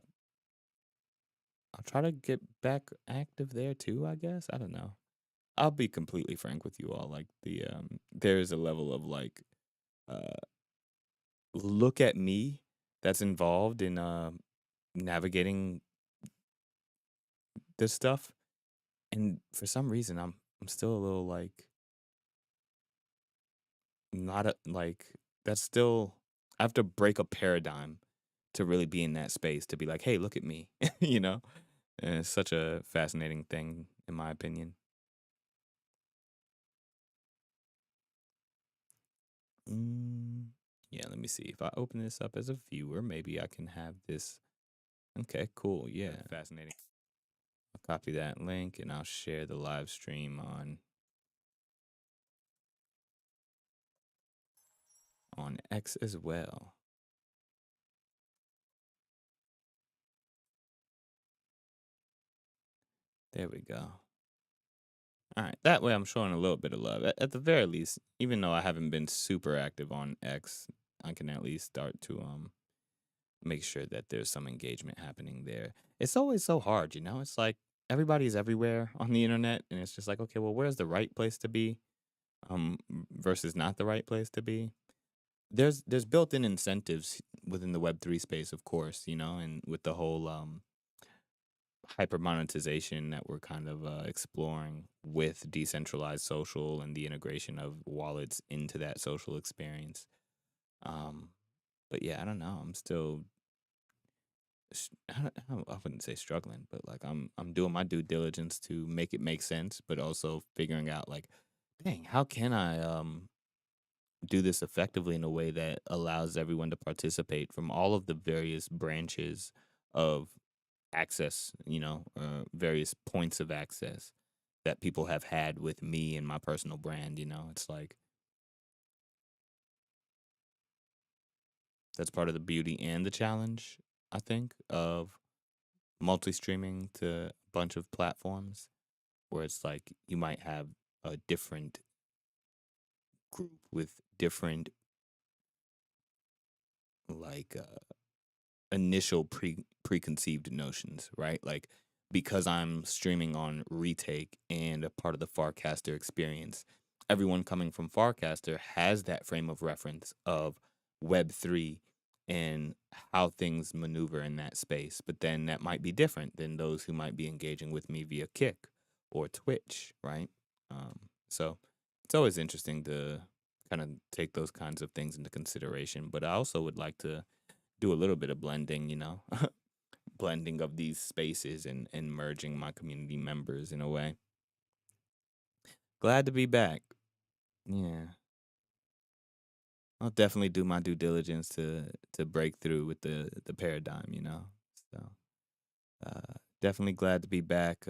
try to get back active there too, I guess. I don't know. I'll be completely frank with you all. Like there is a level of like uh look at me that's involved in navigating this stuff, and for some reason I'm still a little like not a like that's still I have to break a paradigm to really be in that space to be like, "Hey, look at me." you know? And it's such a fascinating thing in my opinion. Mm, yeah, let me see. If I open this up as a viewer, maybe I can have this. Okay, cool. Yeah, fascinating. I'll copy that link and I'll share the live stream on X as well. There we go. All right, that way I'm showing a little bit of love. At the very least, even though I haven't been super active on X, I can at least start to make sure that there's some engagement happening there. It's always so hard, It's like everybody's everywhere on the internet, and it's just like, okay, well, where's the right place to be, versus not the right place to be? There's built-in incentives within the Web3 space, of course, and with the whole hyper monetization that we're kind of exploring with decentralized social and the integration of wallets into that social experience. Um, but yeah, I don't know. I'm still I wouldn't say struggling, but like I'm doing my due diligence to make it make sense, but also figuring out like, dang, how can I do this effectively in a way that allows everyone to participate from all of the various branches of access, various points of access that people have had with me and my personal brand, It's like that's part of the beauty and the challenge, I think, of multi-streaming to a bunch of platforms where it's like you might have a different group with different like initial preconceived notions, right? Like because I'm streaming on Retake and a part of the Farcaster experience, everyone coming from Farcaster has that frame of reference of Web3 and how things maneuver in that space. But then that might be different than those who might be engaging with me via Kick or Twitch, right? So it's always interesting to kind of take those kinds of things into consideration. But I also would like to do a little bit of blending, blending of these spaces and merging my community members in a way. Glad to be back. Yeah. I'll definitely do my due diligence to break through with the paradigm, you know. So, definitely glad to be back.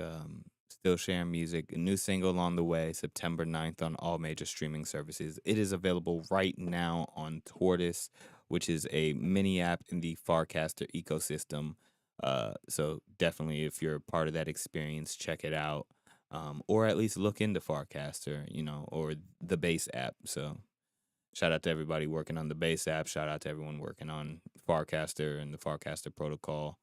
Still sharing music. A new single on the way, September 9th on all major streaming services. It is available right now on Tortoise, which is a mini app in the Farcaster ecosystem. So definitely, if you're a part of that experience, check it out. Or at least look into Farcaster, you know, or the base app. So shout out to everybody working on the base app. Shout out to everyone working on Farcaster and the Farcaster protocol.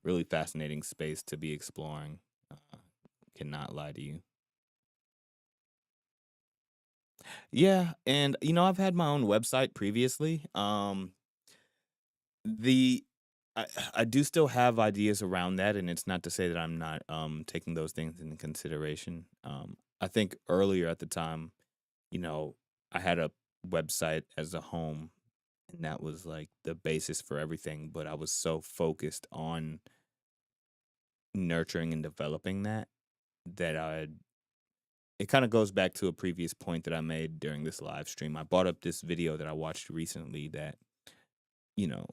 Really fascinating space to be exploring. Uh, Cannot lie to you. Yeah, and you know, I've had my own website previously. The I I do still have ideas around that, and it's not to say that I'm not taking those things into consideration. I think earlier at the time, you know, I had a website as a home, and that was like the basis for everything, but I was so focused on nurturing and developing that I it kind of goes back to a previous point that I made during this live stream. I brought up this video that I watched recently that, you know,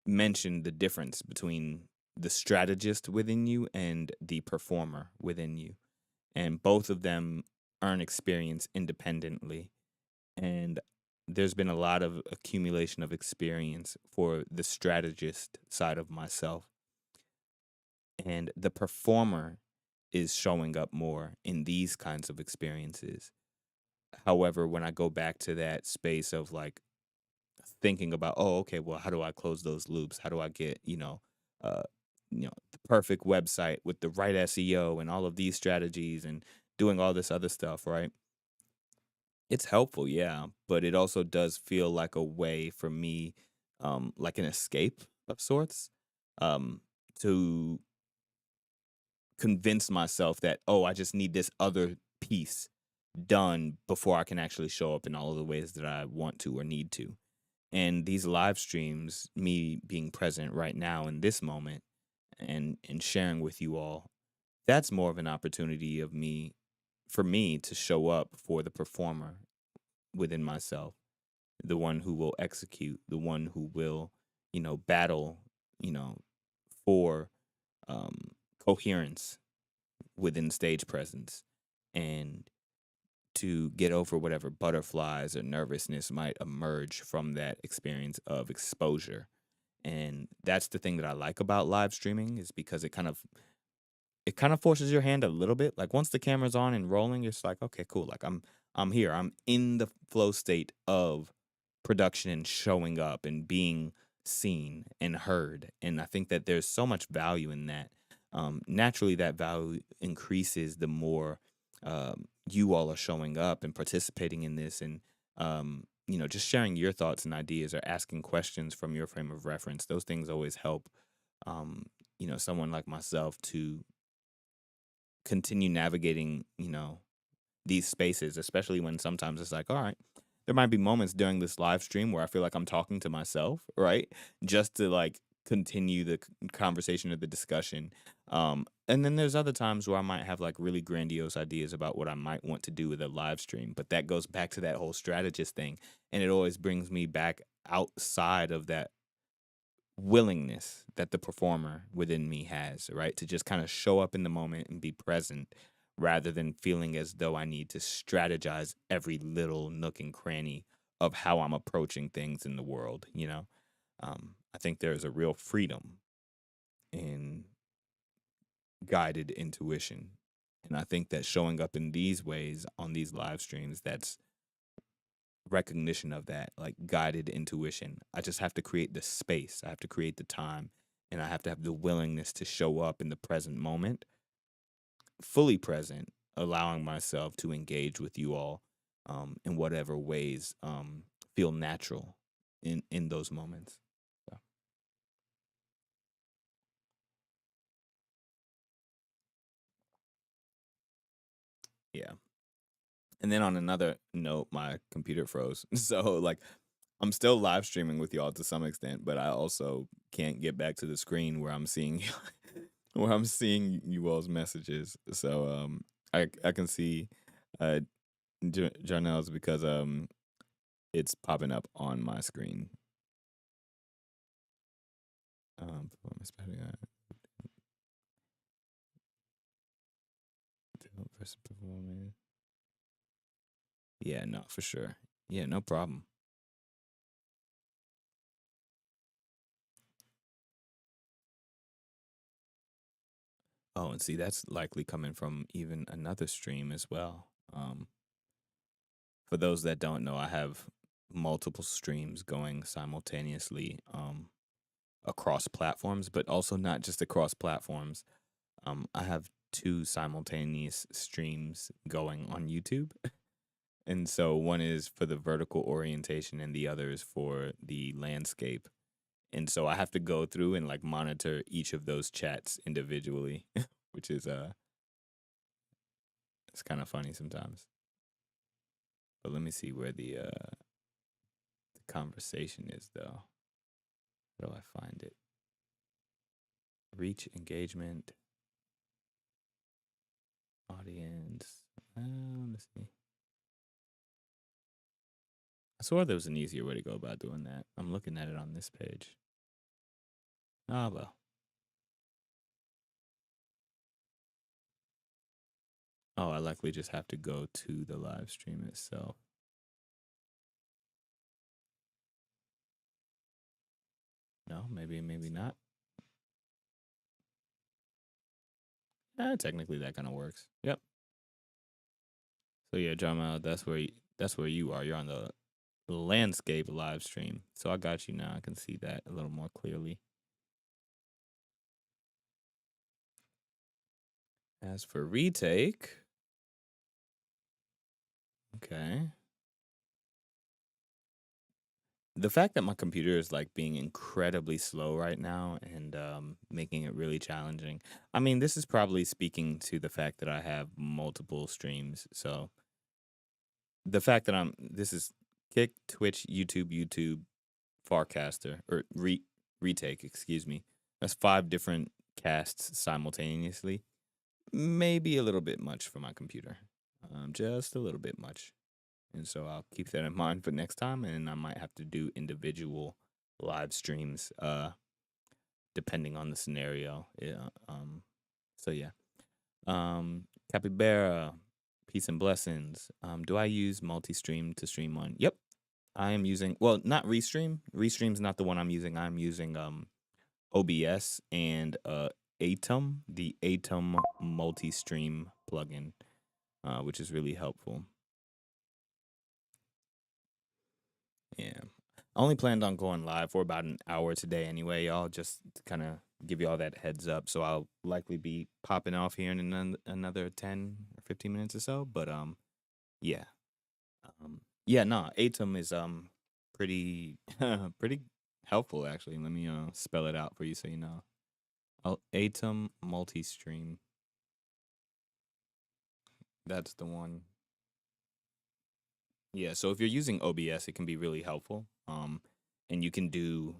mentioned the difference between the strategist within you and the performer within you. And both of them earn experience independently. And there's been a lot of accumulation of experience for the strategist side of myself. And the performer is showing up more in these kinds of experiences. However, when I go back to that space of like thinking about, oh, okay, well, how do I close those loops? How do I get, uh, the perfect website with the right SEO and all of these strategies and doing all this other stuff, right? It's helpful, yeah, but it also does feel like a way for me, like an escape of sorts, um, to convince myself that, oh, I just need this other piece done before I can actually show up in all of the ways that I want to or need to. And these live streams, me being present right now in this moment and sharing with you all, that's more of an opportunity of me for me to show up for the performer within myself, the one who will execute, the one who will, battle, you know, for coherence within stage presence and to get over whatever butterflies or nervousness might emerge from that experience of exposure. And that's the thing that I like about live streaming is because it kind of forces your hand a little bit. Like once the camera's on and rolling, it's like, okay, cool. Like I'm here. I'm in the flow state of production and showing up and being seen and heard. And I think that there's so much value in that. Naturally, that value increases the more you all are showing up and participating in this, and just sharing your thoughts and ideas or asking questions from your frame of reference. Those things always help. Um, Someone like myself to continue navigating, these spaces, especially when sometimes it's like, all right, there might be moments during this live stream where I feel like I'm talking to myself, right? Just to like continue the conversation or the discussion. And then there's other times where I might have like really grandiose ideas about what I might want to do with a live stream. But that goes back to that whole strategist thing. And it always brings me back outside of that willingness that the performer within me has, right? To just kind of show up in the moment and be present rather than feeling as though I need to strategize every little nook and cranny of how I'm approaching things in the world, you know? I think there's a real freedom in guided intuition. And I think that showing up in these ways on these live streams, that's recognition of that, like guided intuition. I just have to create the space, I have to create the time, and I have to have the willingness to show up in the present moment, fully present, allowing myself to engage with you all in whatever ways feel natural in those moments. So, yeah. And then on another note, my computer froze. So like I'm still live streaming with y'all to some extent, but I also can't get back to the screen where I'm seeing where I'm seeing you all's messages. So I can see uh, Jarnell's because it's popping up on my screen. Performance versus performance. Yeah, no, for sure. Yeah, no problem. Oh, and see, that's likely coming from even another stream as well. For those that don't know, I have multiple streams going simultaneously across platforms, but also not just across platforms. I have two simultaneous streams going on YouTube. And so one is for the vertical orientation and the other is for the landscape. And so I have to go through and like monitor each of those chats individually, which is it's kind of funny sometimes. But let me see where the conversation is though. Where do I find it? Reach, engagement, audience. Let's see. I swore there was an easier way to go about doing that. I'm looking at it on this page. Ah, well. Oh, I likely just have to go to the live stream itself. No, maybe not. Technically that kind of works. Yep. So yeah, Jamal, that's where you are. You're on the landscape live stream. So I got you now. I can see that a little more clearly. As for retake, okay. The fact that my computer is like being incredibly slow right now and making it really challenging. I mean, this is probably speaking to the fact that I have multiple streams. So the fact that this is Kick, Twitch, YouTube, Farcaster, or retake, excuse me. That's 5 different casts simultaneously. Maybe a little bit much for my computer. Just a little bit much. And so I'll keep that in mind for next time, and I might have to do individual live streams, depending on the scenario. Yeah. So yeah. Capybara, peace and blessings. Do I use multi-stream to stream on? Yep. I am using, well, not Restream. Restream's not the one I'm using. I'm using OBS and Atom, the Atom multi-stream plugin, which is really helpful. Yeah. I only planned on going live for about an hour today anyway, y'all, just to kind of give you all that heads up. So I'll likely be popping off here in another 10 or 15 minutes or so. But yeah. Yeah, no, Atom is pretty pretty helpful actually. Let me spell it out for you so you know. Atom multi-stream. That's the one. Yeah, so if you're using OBS, it can be really helpful. And you can do.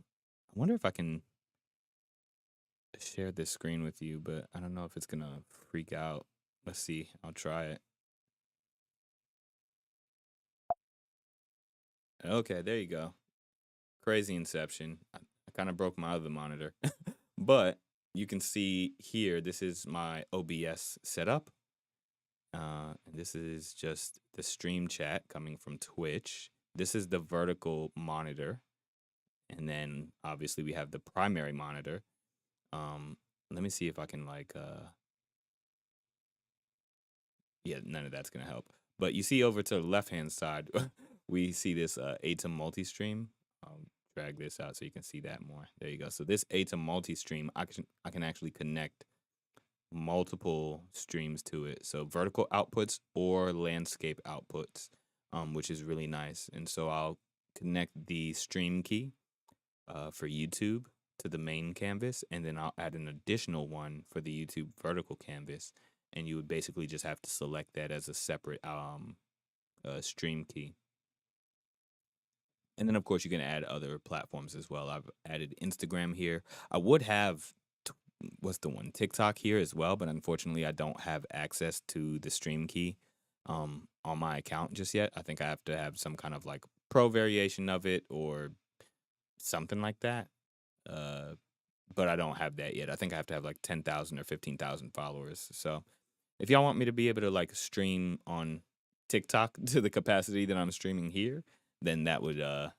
I wonder if I can share this screen with you, but I don't know if it's gonna freak out. Let's see. I'll try it. Okay, there you go. Crazy inception. I kind of broke my other monitor, but you can see here. This is my OBS setup. And this is just the stream chat coming from Twitch. This is the vertical monitor. And then obviously we have the primary monitor. Let me see if I can like yeah, none of that's gonna help. But you see over to the left hand side, we see this Atom multi-stream. I'll drag this out so you can see that more. There you go. So this Atom multi-stream, I can actually connect multiple streams to it. So vertical outputs or landscape outputs, which is really nice. And so I'll connect the stream key for YouTube to the main canvas, and then I'll add an additional one for the YouTube vertical canvas. And you would basically just have to select that as a separate stream key. And then, of course, you can add other platforms as well. I've added Instagram here. I would have what's the one TikTok here as well, but unfortunately I don't have access to the stream key on my account just yet. I think I have to have some kind of like pro variation of it or something like that. Uh, but I don't have that yet. I think I have to have like 10,000 or 15,000 followers. So if y'all want me to be able to like stream on TikTok to the capacity that I'm streaming here, then that would I'm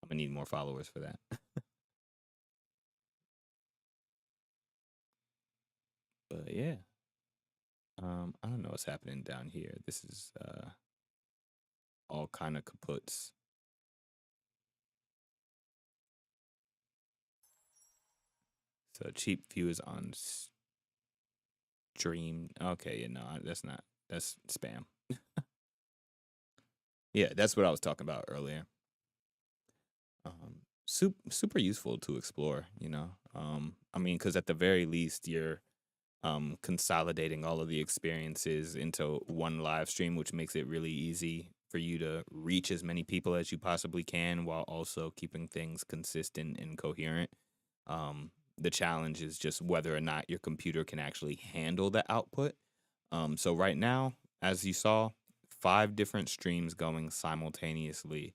gonna need more followers for that. But yeah. I don't know what's happening down here. This is all kind of kaputs. So cheap views on stream. Okay, yeah, no, that's spam. Yeah, that's what I was talking about earlier. Super useful to explore, you know. I mean, because at the very least, you're consolidating all of the experiences into one live stream, which makes it really easy for you to reach as many people as you possibly can while also keeping things consistent and coherent. The challenge is just whether or not your computer can actually handle the output. So right now, as you saw, 5 different streams going simultaneously.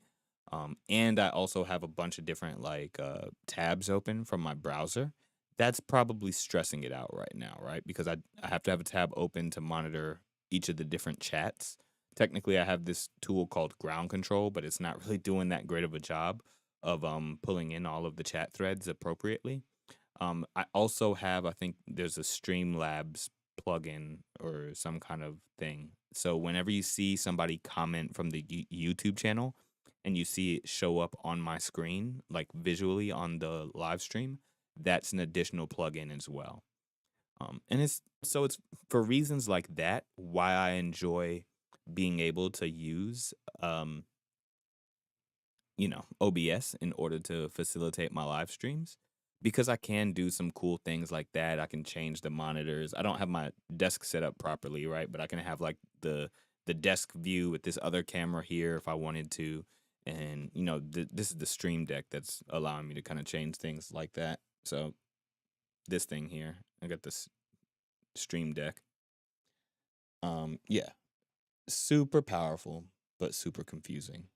And I also have a bunch of different like tabs open from my browser. That's probably stressing it out right now, right? Because I have to have a tab open to monitor each of the different chats. Technically, I have this tool called ground control, but it's not really doing that great of a job of pulling in all of the chat threads appropriately. I also have, I think there's a Streamlabs plugin or some kind of thing. So whenever you see somebody comment from the YouTube channel and you see it show up on my screen, like visually on the live stream, that's an additional plugin as well. And it's for reasons like that why I enjoy being able to use OBS in order to facilitate my live streams, because I can do some cool things like that. I can change the monitors. I don't have my desk set up properly, right? But I can have like the desk view with this other camera here if I wanted to. And this is the Stream Deck that's allowing me to kind of change things like that. So this thing here, I got this Stream Deck. Yeah, super powerful, but super confusing.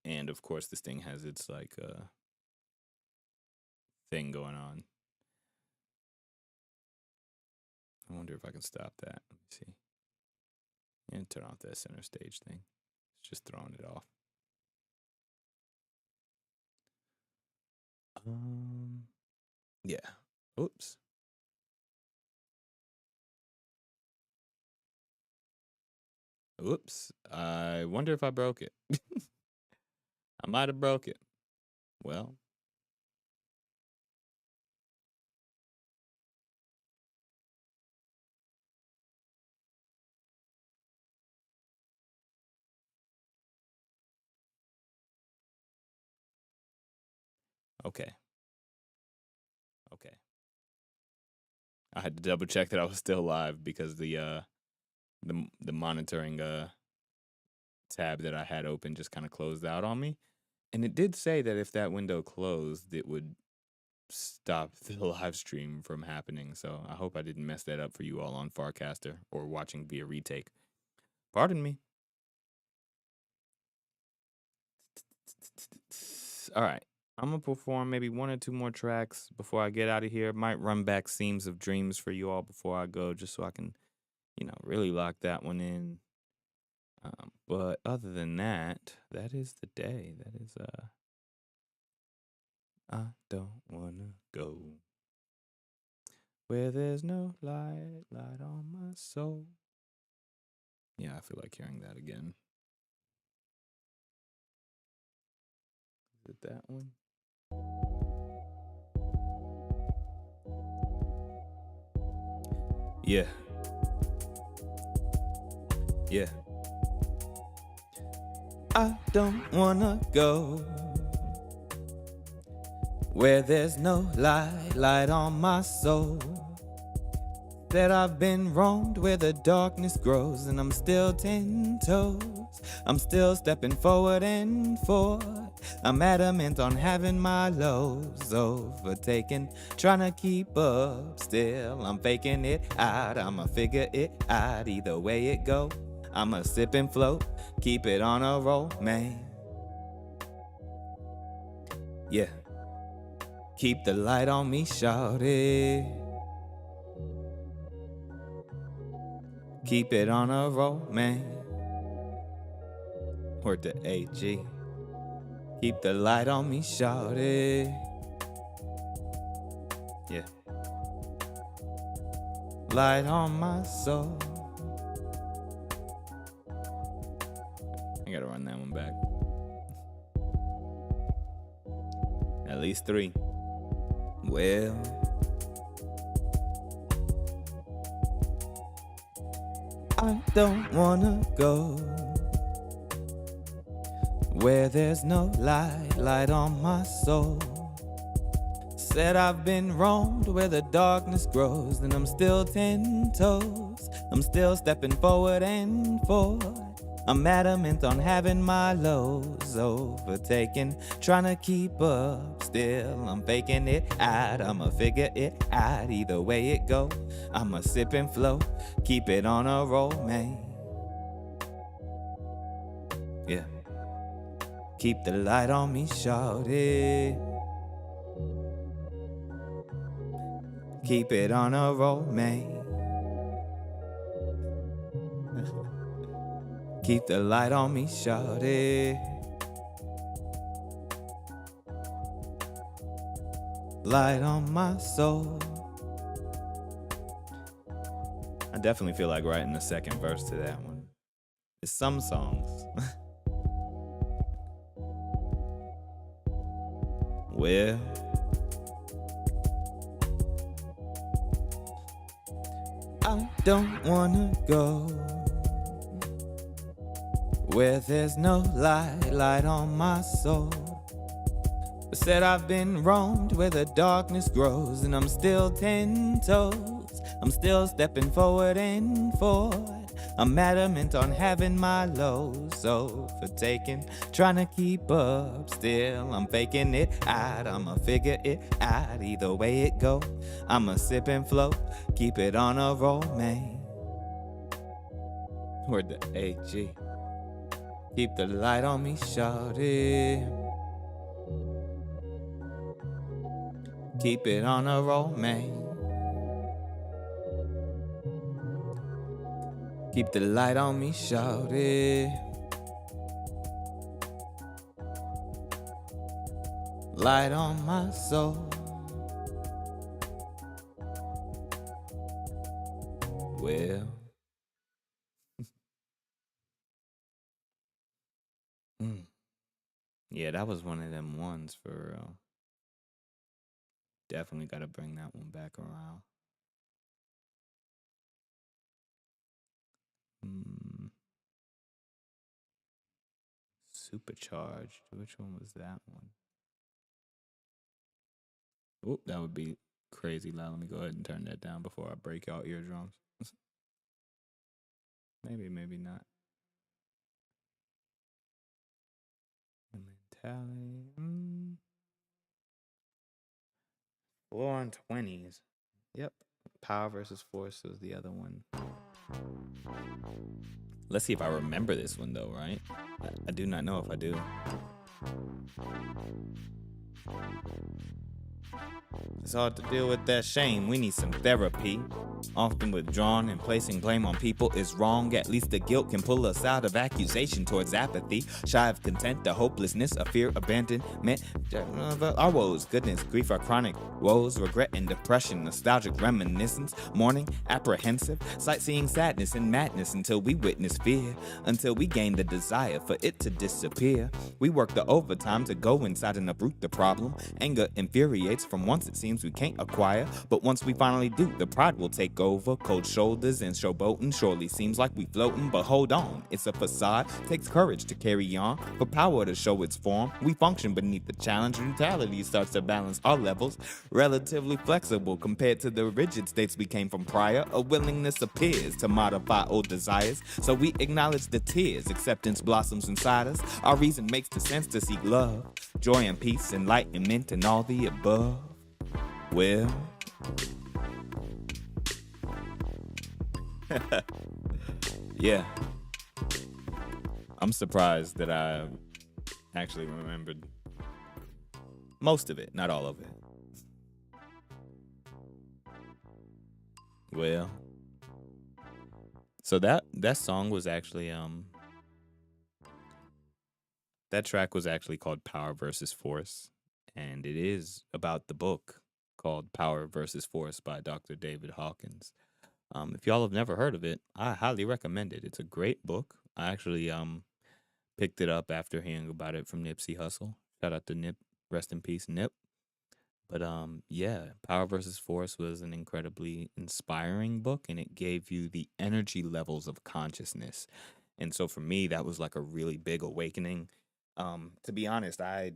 And of course, this thing has its like thing going on. I wonder if I can stop that. Let me see. And turn off that center stage thing. It's just throwing it off. Yeah. Oops. Oops. I wonder if I broke it. I might have broke it. Well. Okay. I had to double check that I was still live because the monitoring tab that I had open just kind of closed out on me. And it did say that if that window closed, it would stop the live stream from happening. So I hope I didn't mess that up for you all on Farcaster or watching via retake. Pardon me. All right. I'm going to perform maybe 1 or 2 more tracks before I get out of here. Might run back Seams of Dreams for you all before I go, just so I can, really lock that one in. But other than that, that is the day. That is, I don't wanna go where there's no light on my soul. Yeah, I feel like hearing that again. Is it that one? Yeah. Yeah. I don't wanna go where there's no light on my soul. That I've been wronged where the darkness grows, and I'm still 10 toes. I'm still stepping forward and forth. I'm adamant on having my lows overtaken, trying to keep up, still I'm faking it out. I'ma figure it out either way it go. I'ma sip and float, keep it on a roll, man. Yeah. Keep the light on me, shawty. Keep it on a roll, man. Word to AG. Keep the light on me, shawty. Yeah. Light on my soul. I gotta run that one back. At least 3. Well, I don't wanna go where there's no light on my soul. Said I've been roamed where the darkness grows, and I'm still 10 toes. I'm still stepping forward and forward. I'm adamant on having my lows overtaken, trying to keep up, still I'm faking it out. I'ma figure it out either way it go. I'ma sip and flow, keep it on a roll, man. Yeah. Keep the light on me, shawty. Keep it on a roll, man. Keep the light on me, shawty. Light on my soul. I definitely feel like writing the second verse to that one. It's some songs. Well, I don't wanna go where there's no light on my soul. Said I've been roamed where the darkness grows, and I'm still 10 toes. I'm still stepping forward and forward. I'm adamant on having my lows overtaken, trying to keep up, still I'm faking it out. I'ma figure it out either way it go. I'ma sip and float, keep it on a roll, man. Word to AG. Keep the light on me, shawty. Keep it on a roll, man. Keep the light on me, shawty. Light on my soul. Well. Yeah, that was one of them ones for real. Definitely got to bring that one back around. Supercharged. Which one was that one? Oh, that would be crazy loud. Let me go ahead and turn that down before I break out eardrums. Maybe not. Mentality. 4 on 20s. Yep. Power versus Force was the other one. Let's see if I remember this one though, right? I do not know if I do. It's hard to deal with that shame. We need some therapy. Often withdrawn and placing blame on people is wrong. At least the guilt can pull us out of accusation towards apathy. Shy of content, the hopelessness of fear, abandonment. Our woes, goodness, grief are chronic woes, regret and depression, nostalgic reminiscence, mourning, apprehensive, sightseeing sadness and madness until we witness fear, until we gain the desire for it to disappear. We work the overtime to go inside and uproot the problem. Anger infuriates from once once it seems we can't acquire. But once we finally do, the pride will take over. Cold shoulders and showboating surely seems like we floating, but hold on, it's a facade. Takes courage to carry on, for power to show its form. We function beneath the challenge. Brutality starts to balance our levels, relatively flexible compared to the rigid states we came from prior. A willingness appears to modify old desires, so we acknowledge the tears. Acceptance blossoms inside us. Our reason makes the sense to seek love, joy and peace, enlightenment, and all the above. Well, yeah. I'm surprised that I actually remembered most of it, not all of it. Well, so that song was actually that track was actually called Power versus Force, and it is about the book called Power versus Force by Dr. David Hawkins. If y'all have never heard of it, I highly recommend it. It's a great book. I actually picked it up after hearing about it from Nipsey Hussle. Shout out to Nip, rest in peace, Nip. But yeah, Power versus Force was an incredibly inspiring book, and it gave you the energy levels of consciousness. And so for me, that was like a really big awakening. To be honest, I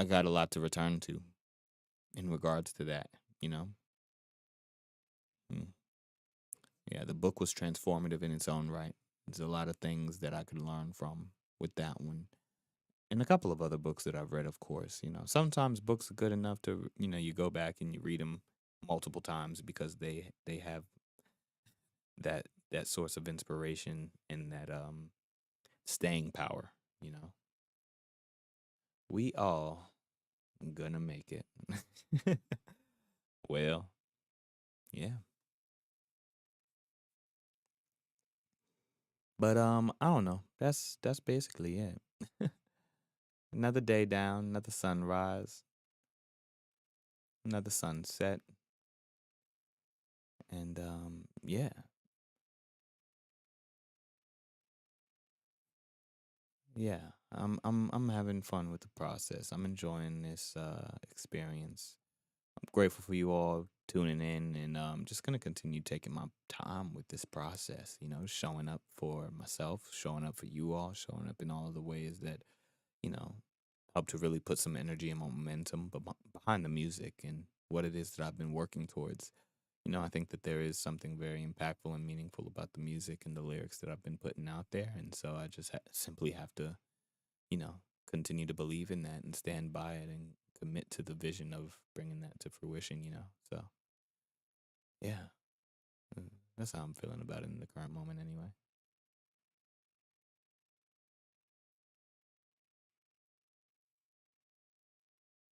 got a lot to return to in regards to that, you know. Mm. Yeah, the book was transformative in its own right. There's a lot of things that I could learn from with that one. And a couple of other books that I've read, of course. You know, sometimes books are good enough to, you know, you go back and you read them multiple times because they have that source of inspiration and that staying power, you know. We all gonna make it. Well, yeah. But I don't know. That's basically it. Another day down, another sunrise, another sunset, and yeah, yeah. I'm having fun with the process. I'm enjoying this experience. I'm grateful for you all tuning in, and just gonna continue taking my time with this process. You know, showing up for myself, showing up for you all, showing up in all of the ways that you know help to really put some energy and momentum behind the music and what it is that I've been working towards. You know, I think that there is something very impactful and meaningful about the music and the lyrics that I've been putting out there, and so I just simply have to, you know, continue to believe in that and stand by it and commit to the vision of bringing that to fruition. You know, so yeah, that's how I'm feeling about it in the current moment, anyway.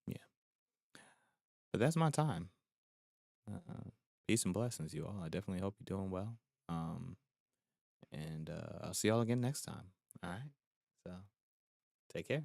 Yeah, but that's my time. Peace and blessings, you all. I definitely hope you're doing well. Um, and I'll see y'all again next time. All right. So take care.